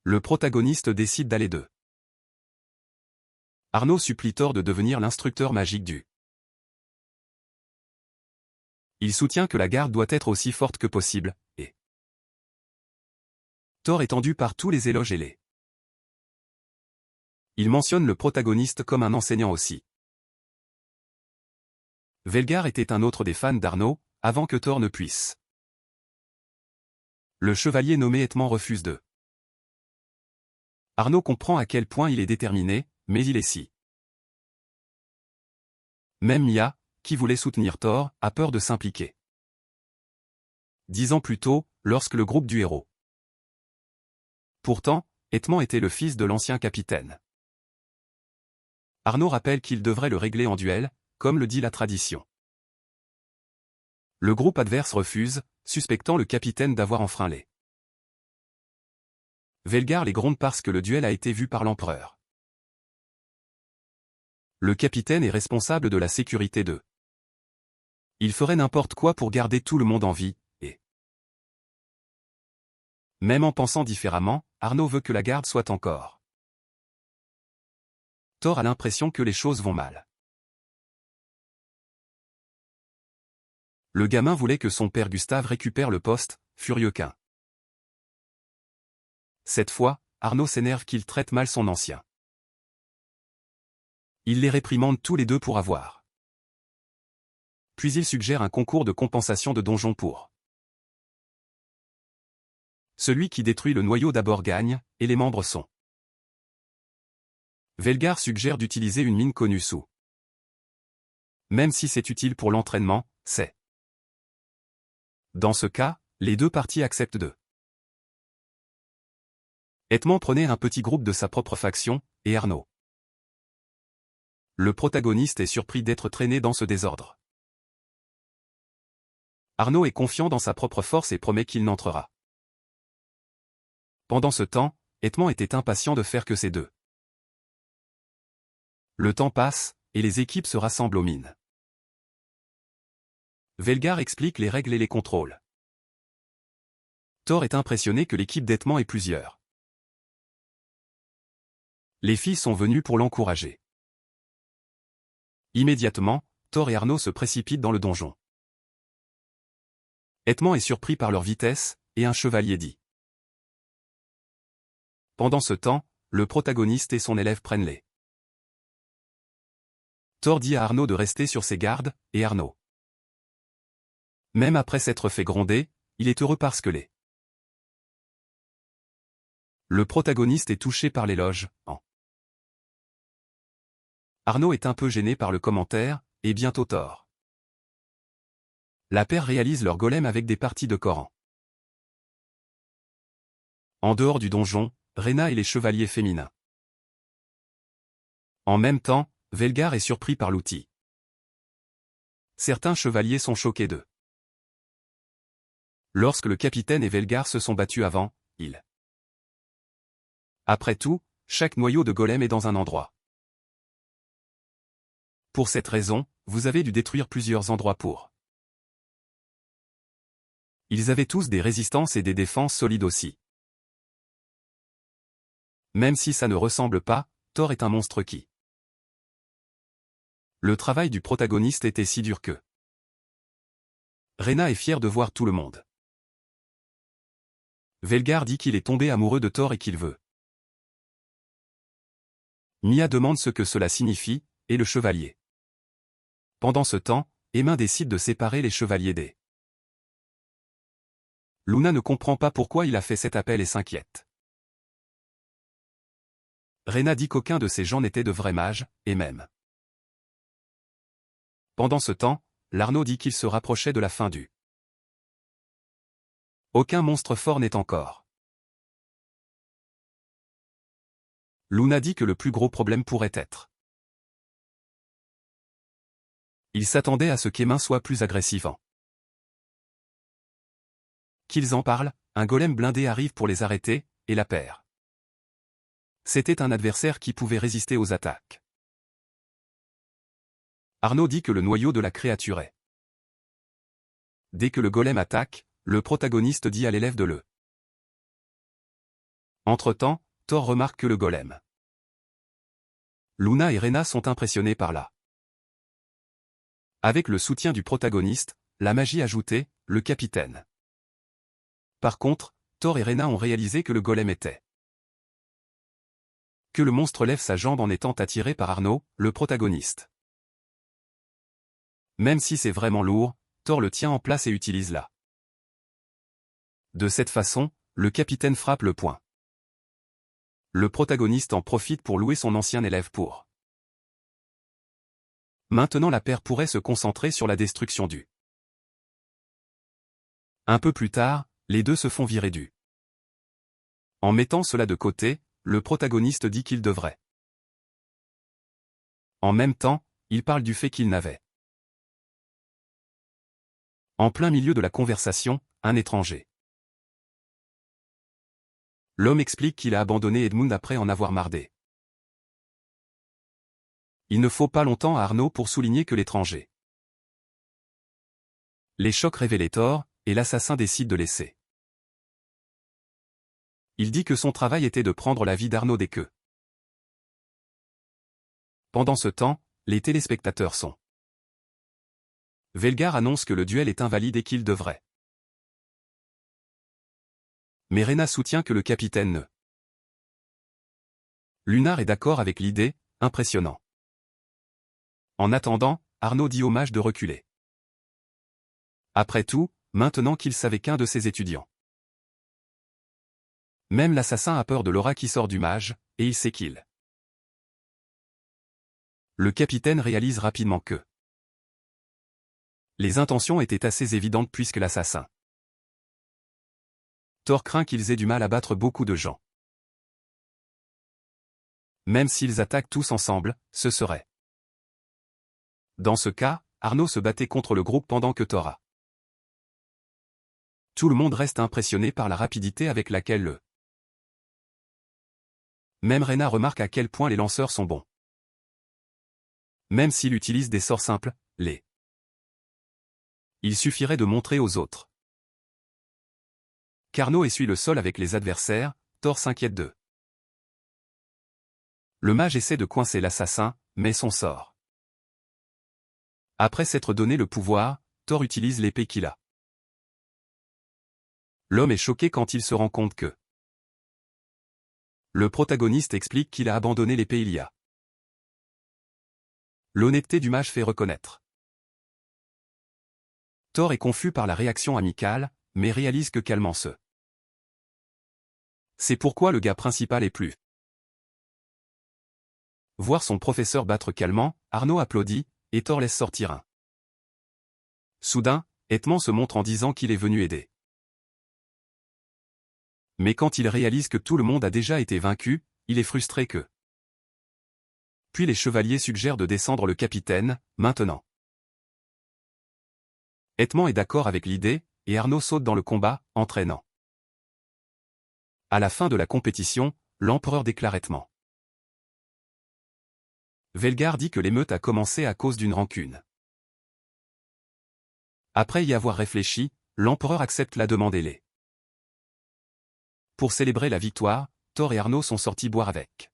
Le protagoniste décide d'aller d'eux. Arnaud supplie Thor de devenir l'instructeur magique du. Il soutient que la garde doit être aussi forte que possible, et. Thor est tendu par tous les éloges et les. Il mentionne le protagoniste comme un enseignant aussi. Velgar était un autre des fans d'Arnaud, avant que Thor ne puisse. Le chevalier nommé Hetman refuse de. Arnaud comprend à quel point il est déterminé, mais il est si. Même Mia, qui voulait soutenir Thor, a peur de s'impliquer. 10 ans plus tôt, lorsque le groupe du héros. Pourtant, Hetman était le fils de l'ancien capitaine. Arnaud rappelle qu'il devrait le régler en duel, comme le dit la tradition. Le groupe adverse refuse, suspectant le capitaine d'avoir enfreint les. Velgar les gronde parce que le duel a été vu par l'empereur. Le capitaine est responsable de la sécurité d'eux. Il ferait n'importe quoi pour garder tout le monde en vie, et. Même en pensant différemment, Arnaud veut que la garde soit encore. Thor a l'impression que les choses vont mal. Le gamin voulait que son père Gustave récupère le poste, furieux qu'un. Cette fois, Arnaud s'énerve qu'il traite mal son ancien. Il les réprimande tous les deux pour avoir. Puis il suggère un concours de compensation de donjons pour. Celui qui détruit le noyau d'abord gagne, et les membres sont. Velgar suggère d'utiliser une mine connue sous. Même si c'est utile pour l'entraînement, c'est. Dans ce cas, les deux parties acceptent de. Edmond prenait un petit groupe de sa propre faction, et Arnaud. Le protagoniste est surpris d'être traîné dans ce désordre. Arnaud est confiant dans sa propre force et promet qu'il n'entrera. Pendant ce temps, Edmond était impatient de faire que ces deux. Le temps passe, et les équipes se rassemblent aux mines. Velgar explique les règles et les contrôles. Thor est impressionné que l'équipe d'Edmond ait plusieurs. Les filles sont venues pour l'encourager. Immédiatement, Thor et Arnaud se précipitent dans le donjon. Edmond est surpris par leur vitesse, et un chevalier dit. Pendant ce temps, le protagoniste et son élève prennent les. Thor dit à Arnaud de rester sur ses gardes, et Arnaud. Même après s'être fait gronder, il est heureux parce que les. Le protagoniste est touché par l'éloge, en. Arnaud est un peu gêné par le commentaire, et bientôt Thor. La paire réalise leur golem avec des parties de Coran. En dehors du donjon, Rena et les chevaliers féminins. En même temps, Velgar est surpris par l'outil. Certains chevaliers sont choqués d'eux. Lorsque le capitaine et Velgar se sont battus avant, ils. Après tout, chaque noyau de golem est dans un endroit. Pour cette raison, vous avez dû détruire plusieurs endroits pour. Ils avaient tous des résistances et des défenses solides aussi. Même si ça ne ressemble pas, Thor est un monstre qui. Le travail du protagoniste était si dur que. Rena est fière de voir tout le monde. Velgar dit qu'il est tombé amoureux de Thor et qu'il veut. Mia demande ce que cela signifie, et le chevalier. Pendant ce temps, Emma décide de séparer les chevaliers des. Luna ne comprend pas pourquoi il a fait cet appel et s'inquiète. Rena dit qu'aucun de ces gens n'était de vrais mages, et même. Pendant ce temps, Larnaud dit qu'il se rapprochait de la fin du. Aucun monstre fort n'est encore. Luna dit que le plus gros problème pourrait être. Il s'attendait à ce qu'Emma soit plus agressivant. Qu'ils en parlent, un golem blindé arrive pour les arrêter, et la paire. C'était un adversaire qui pouvait résister aux attaques. Arnaud dit que le noyau de la créature est. Dès que le golem attaque, le protagoniste dit à l'élève de le. Entre-temps, Thor remarque que le golem. Luna et Rena sont impressionnés par là. Avec le soutien du protagoniste, la magie ajoutée, le capitaine. Par contre, Thor et Rena ont réalisé que le golem était. Que le monstre lève sa jambe en étant attiré par Arnaud, le protagoniste. Même si c'est vraiment lourd, Thor le tient en place et utilise la. De cette façon, le capitaine frappe le poing. Le protagoniste en profite pour louer son ancien élève pour. Maintenant la paire pourrait se concentrer sur la destruction du. Un peu plus tard, les deux se font virer du. En mettant cela de côté, le protagoniste dit qu'il devrait. En même temps, il parle du fait qu'il n'avait. En plein milieu de la conversation, un étranger. L'homme explique qu'il a abandonné Edmund après en avoir mardé. Il ne faut pas longtemps à Arnaud pour souligner que l'étranger. Les chocs révélaient Thor, et l'assassin décide de laisser. Il dit que son travail était de prendre la vie d'Arnaud des queues. Pendant ce temps, les téléspectateurs sont. Velgar annonce que le duel est invalide et qu'il devrait. Mais Rena soutient que le capitaine ne. Lunar est d'accord avec l'idée, impressionnant. En attendant, Arnaud dit au mage de reculer. Après tout, maintenant qu'il savait qu'un de ses étudiants. Même l'assassin a peur de l'aura qui sort du mage, et il sait qu'il. Le capitaine réalise rapidement que. Les intentions étaient assez évidentes puisque l'assassin. Thor craint qu'ils aient du mal à battre beaucoup de gens. Même s'ils attaquent tous ensemble, ce serait. Dans ce cas, Arnaud se battait contre le groupe pendant que Thor a. Tout le monde reste impressionné par la rapidité avec laquelle le. Même Rena remarque à quel point les lanceurs sont bons. Même s'il utilise des sorts simples, les. Il suffirait de montrer aux autres. Carnot essuie le sol avec les adversaires, Thor s'inquiète d'eux. Le mage essaie de coincer l'assassin, mais son sort. Après s'être donné le pouvoir, Thor utilise l'épée qu'il a. L'homme est choqué quand il se rend compte que. Le protagoniste explique qu'il a abandonné l'épée il y a. L'honnêteté du mage fait reconnaître. Thor est confus par la réaction amicale, mais réalise que calmant se. C'est pourquoi le gars principal est plus. Voir son professeur battre calmant, Arnaud applaudit, et Thor laisse sortir un. Soudain, Hetman se montre en disant qu'il est venu aider. Mais quand il réalise que tout le monde a déjà été vaincu, il est frustré que. Puis les chevaliers suggèrent de descendre le capitaine, maintenant. Hetman est d'accord avec l'idée, et Arnaud saute dans le combat, entraînant. À la fin de la compétition, l'empereur déclare Hetman. Velgar dit que l'émeute a commencé à cause d'une rancune. Après y avoir réfléchi, l'empereur accepte la demande et les. Pour célébrer la victoire, Thor et Arnaud sont sortis boire avec.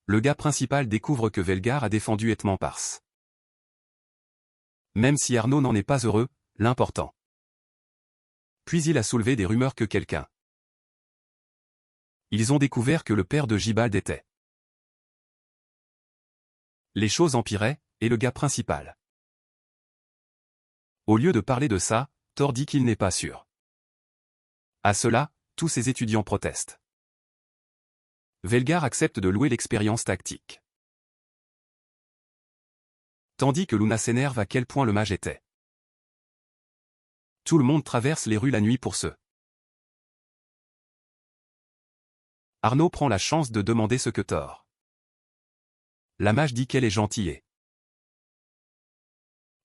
Le gars principal découvre que Velgar a défendu Hetman Pars. Même si Arnaud n'en est pas heureux, l'important. Puis il a soulevé des rumeurs que quelqu'un. Ils ont découvert que le père de Gibald était. Les choses empiraient, et le gars principal. Au lieu de parler de ça, Thor dit qu'il n'est pas sûr. À cela, tous ses étudiants protestent. Velgar accepte de louer l'expérience tactique. Tandis que Luna s'énerve à quel point le mage était. Tout le monde traverse les rues la nuit pour se. Arnaud prend la chance de demander ce que Thor. La mage dit qu'elle est gentille et.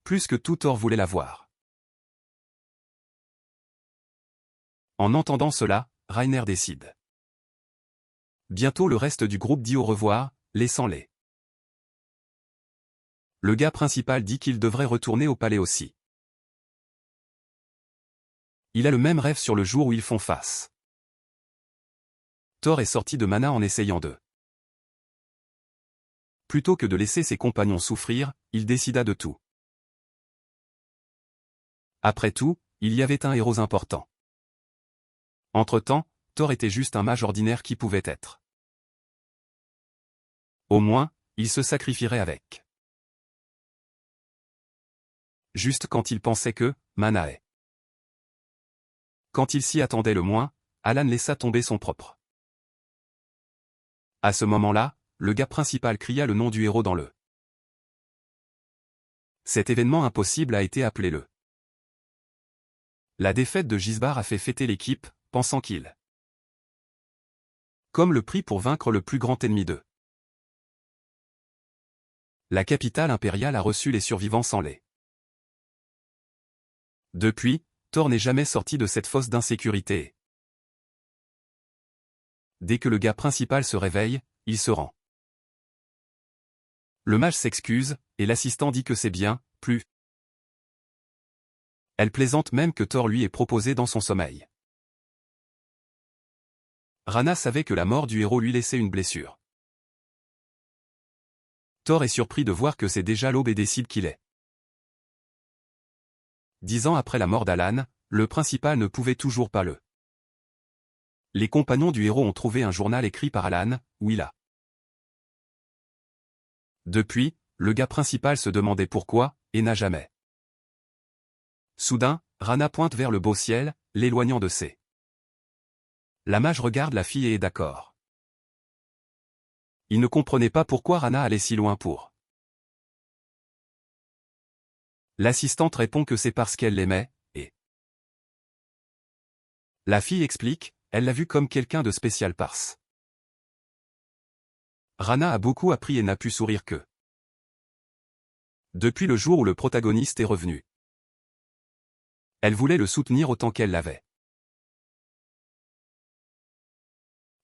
Plus que tout Thor voulait la voir. En entendant cela, Rainer décide. Bientôt le reste du groupe dit au revoir, laissant-les. Le gars principal dit qu'il devrait retourner au palais aussi. Il a le même rêve sur le jour où ils font face. Thor est sorti de Mana en essayant de. Plutôt que de laisser ses compagnons souffrir, il décida de tout. Après tout, il y avait un héros important. Entre-temps, Thor était juste un mage ordinaire qui pouvait être. Au moins, il se sacrifierait avec. Juste quand il pensait que, Mana est. Quand il s'y attendait le moins, Alan laissa tomber son propre. À ce moment-là, le gars principal cria le nom du héros dans le. Cet événement impossible a été appelé le. La défaite de Gisbar a fait fêter l'équipe, pensant qu'il. Comme le prix pour vaincre le plus grand ennemi d'eux. La capitale impériale a reçu les survivants sans les. Depuis, Thor n'est jamais sorti de cette fosse d'insécurité. Dès que le gars principal se réveille, il se rend. Le mage s'excuse, et l'assistant dit que c'est bien, plus. Elle plaisante même que Thor lui ait proposé dans son sommeil. Rana savait que la mort du héros lui laissait une blessure. Thor est surpris de voir que c'est déjà l'aube et décide qu'il est. 10 ans après la mort d'Alan, le principal ne pouvait toujours pas le. Les compagnons du héros ont trouvé un journal écrit par Alan, où il a. Depuis, le gars principal se demandait pourquoi, et n'a jamais. Soudain, Rana pointe vers le beau ciel, l'éloignant de ses. La mage regarde la fille et est d'accord. Il ne comprenait pas pourquoi Rana allait si loin pour. L'assistante répond que c'est parce qu'elle l'aimait, et. La fille explique, elle l'a vu comme quelqu'un de spécial parce. Rana a beaucoup appris et n'a pu sourire que. Depuis le jour où le protagoniste est revenu. Elle voulait le soutenir autant qu'elle l'avait.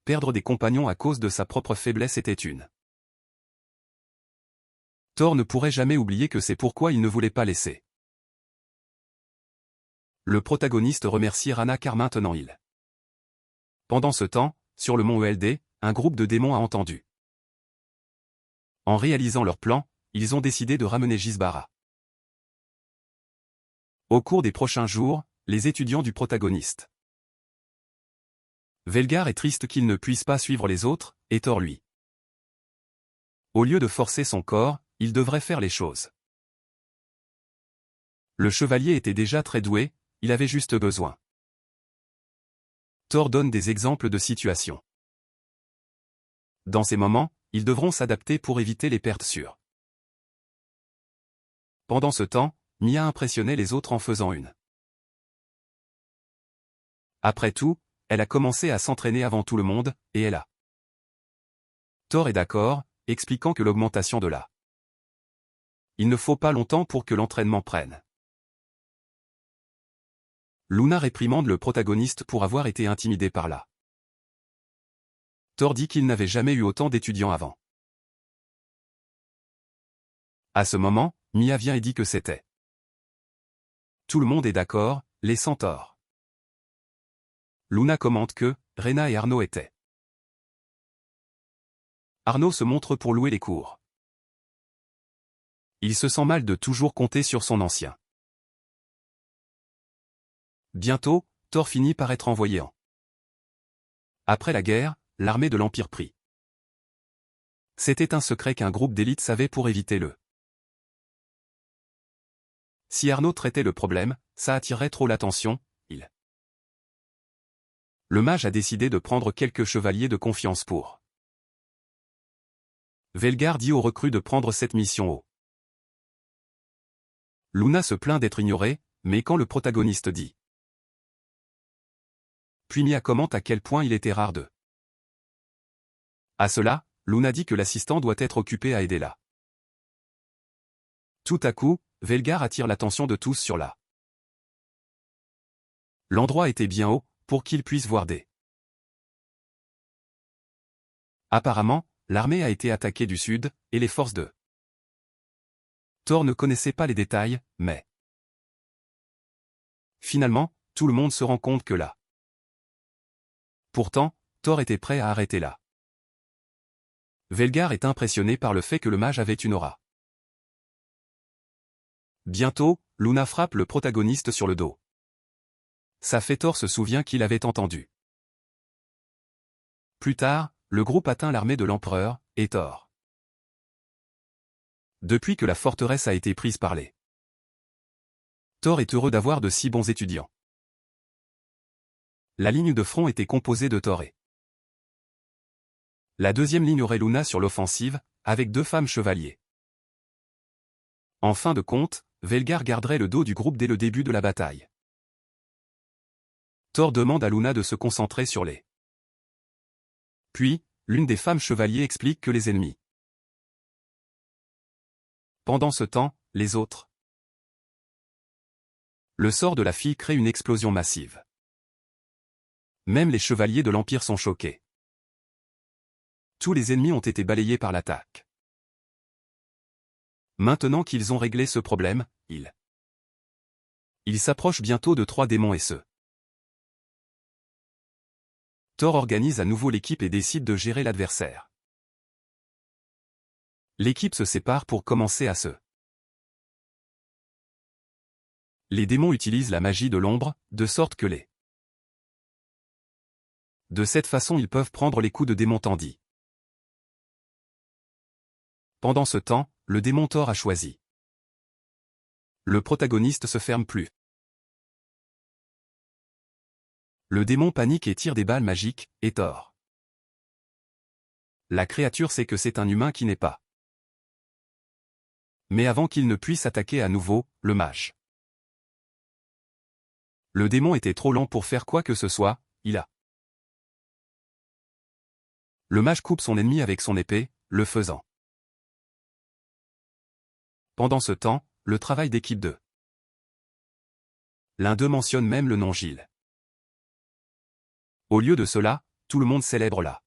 Perdre des compagnons à cause de sa propre faiblesse était une. Thor ne pourrait jamais oublier que c'est pourquoi il ne voulait pas laisser. Le protagoniste remercie Rana car maintenant il. Pendant ce temps, sur le mont ELD, un groupe de démons a entendu. En réalisant leur plan, ils ont décidé de ramener Gisbara. Au cours des prochains jours, les étudiants du protagoniste. Velgar est triste qu'il ne puisse pas suivre les autres, et Thor lui. Au lieu de forcer son corps, il devrait faire les choses. Le chevalier était déjà très doué, il avait juste besoin. Thor donne des exemples de situations. Dans ces moments, ils devront s'adapter pour éviter les pertes sûres. Pendant ce temps, Mia impressionnait les autres en faisant une. Après tout, elle a commencé à s'entraîner avant tout le monde, et elle a. Thor est d'accord, expliquant que l'augmentation de la. Il ne faut pas longtemps pour que l'entraînement prenne. Luna réprimande le protagoniste pour avoir été intimidé par là. Thor dit qu'il n'avait jamais eu autant d'étudiants avant. À ce moment, Mia vient et dit que c'était. Tout le monde est d'accord, laissant Thor. Luna commente que, Rena et Arnaud étaient. Arnaud se montre pour louer les cours. Il se sent mal de toujours compter sur son ancien. Bientôt, Thor finit par être envoyé en. Après la guerre, l'armée de l'Empire prit. C'était un secret qu'un groupe d'élite savait pour éviter le. Si Arnaud traitait le problème, ça attirerait trop l'attention, il. Le mage a décidé de prendre quelques chevaliers de confiance pour. Velgar dit aux recrues de prendre cette mission au. Luna se plaint d'être ignorée, mais quand le protagoniste dit. Puis Mia commente à quel point il était rare de. À cela, Luna dit que l'assistant doit être occupé à aider là. Tout à coup, Velgar attire l'attention de tous sur la. L'endroit était bien haut, pour qu'ils puissent voir des. Apparemment, l'armée a été attaquée du sud, et les forces de. Thor ne connaissait pas les détails, mais. Finalement, tout le monde se rend compte que là. Pourtant, Thor était prêt à arrêter là. Velgar est impressionné par le fait que le mage avait une aura. Bientôt, Luna frappe le protagoniste sur le dos. Ça fait Thor se souvient qu'il avait entendu. Plus tard, le groupe atteint l'armée de l'empereur, et Thor. Depuis que la forteresse a été prise par les. Thor est heureux d'avoir de si bons étudiants. La ligne de front était composée de Thor et. La deuxième ligne aurait Luna sur l'offensive, avec 2 femmes chevaliers. En fin de compte, Velgar garderait le dos du groupe dès le début de la bataille. Thor demande à Luna de se concentrer sur les. Puis, l'une des femmes chevaliers explique que les ennemis. Pendant ce temps, les autres. Le sort de la fille crée une explosion massive. Même les chevaliers de l'Empire sont choqués. Tous les ennemis ont été balayés par l'attaque. Maintenant qu'ils ont réglé ce problème, ils s'approchent bientôt de 3 démons et se. Thor organise à nouveau l'équipe et décide de gérer l'adversaire. L'équipe se sépare pour commencer à se. Les démons utilisent la magie de l'ombre, de sorte que les. De cette façon ils peuvent prendre les coups de démon tandis. Pendant ce temps, le démon Thor a choisi. Le protagoniste se ferme plus. Le démon panique et tire des balles magiques, et Thor. La créature sait que c'est un humain qui n'est pas. Mais avant qu'il ne puisse attaquer à nouveau, le mage. Le démon était trop lent pour faire quoi que ce soit, il a. Le mage coupe son ennemi avec son épée, le faisant. Pendant ce temps, le travail d'équipe de. L'un d'eux mentionne même le nom Gilles. Au lieu de cela, tout le monde célèbre là.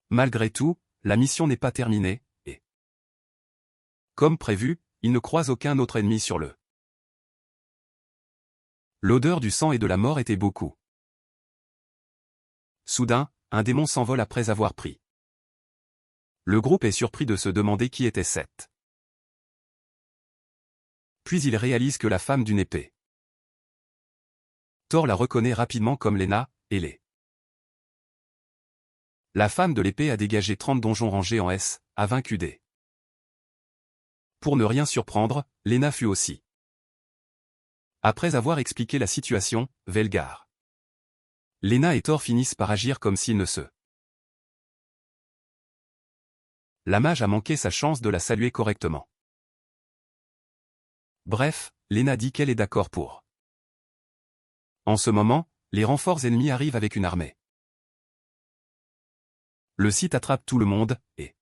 Malgré tout, la mission n'est pas terminée, et. Comme prévu, il ne croise aucun autre ennemi sur le. L'odeur du sang et de la mort était beaucoup. Soudain, un démon s'envole après avoir pris. Le groupe est surpris de se demander qui était cette. Puis il réalise que la femme d'une épée. Thor la reconnaît rapidement comme Lena, et les. La femme de l'épée a dégagé 30 donjons rangés en S, a vaincu des. Pour ne rien surprendre, Lena fut aussi. Après avoir expliqué la situation, Velgar. Lena et Thor finissent par agir comme s'ils ne se. La mage a manqué sa chance de la saluer correctement. Bref, Lena dit qu'elle est d'accord pour. En ce moment, les renforts ennemis arrivent avec une armée. Le site attrape tout le monde, et.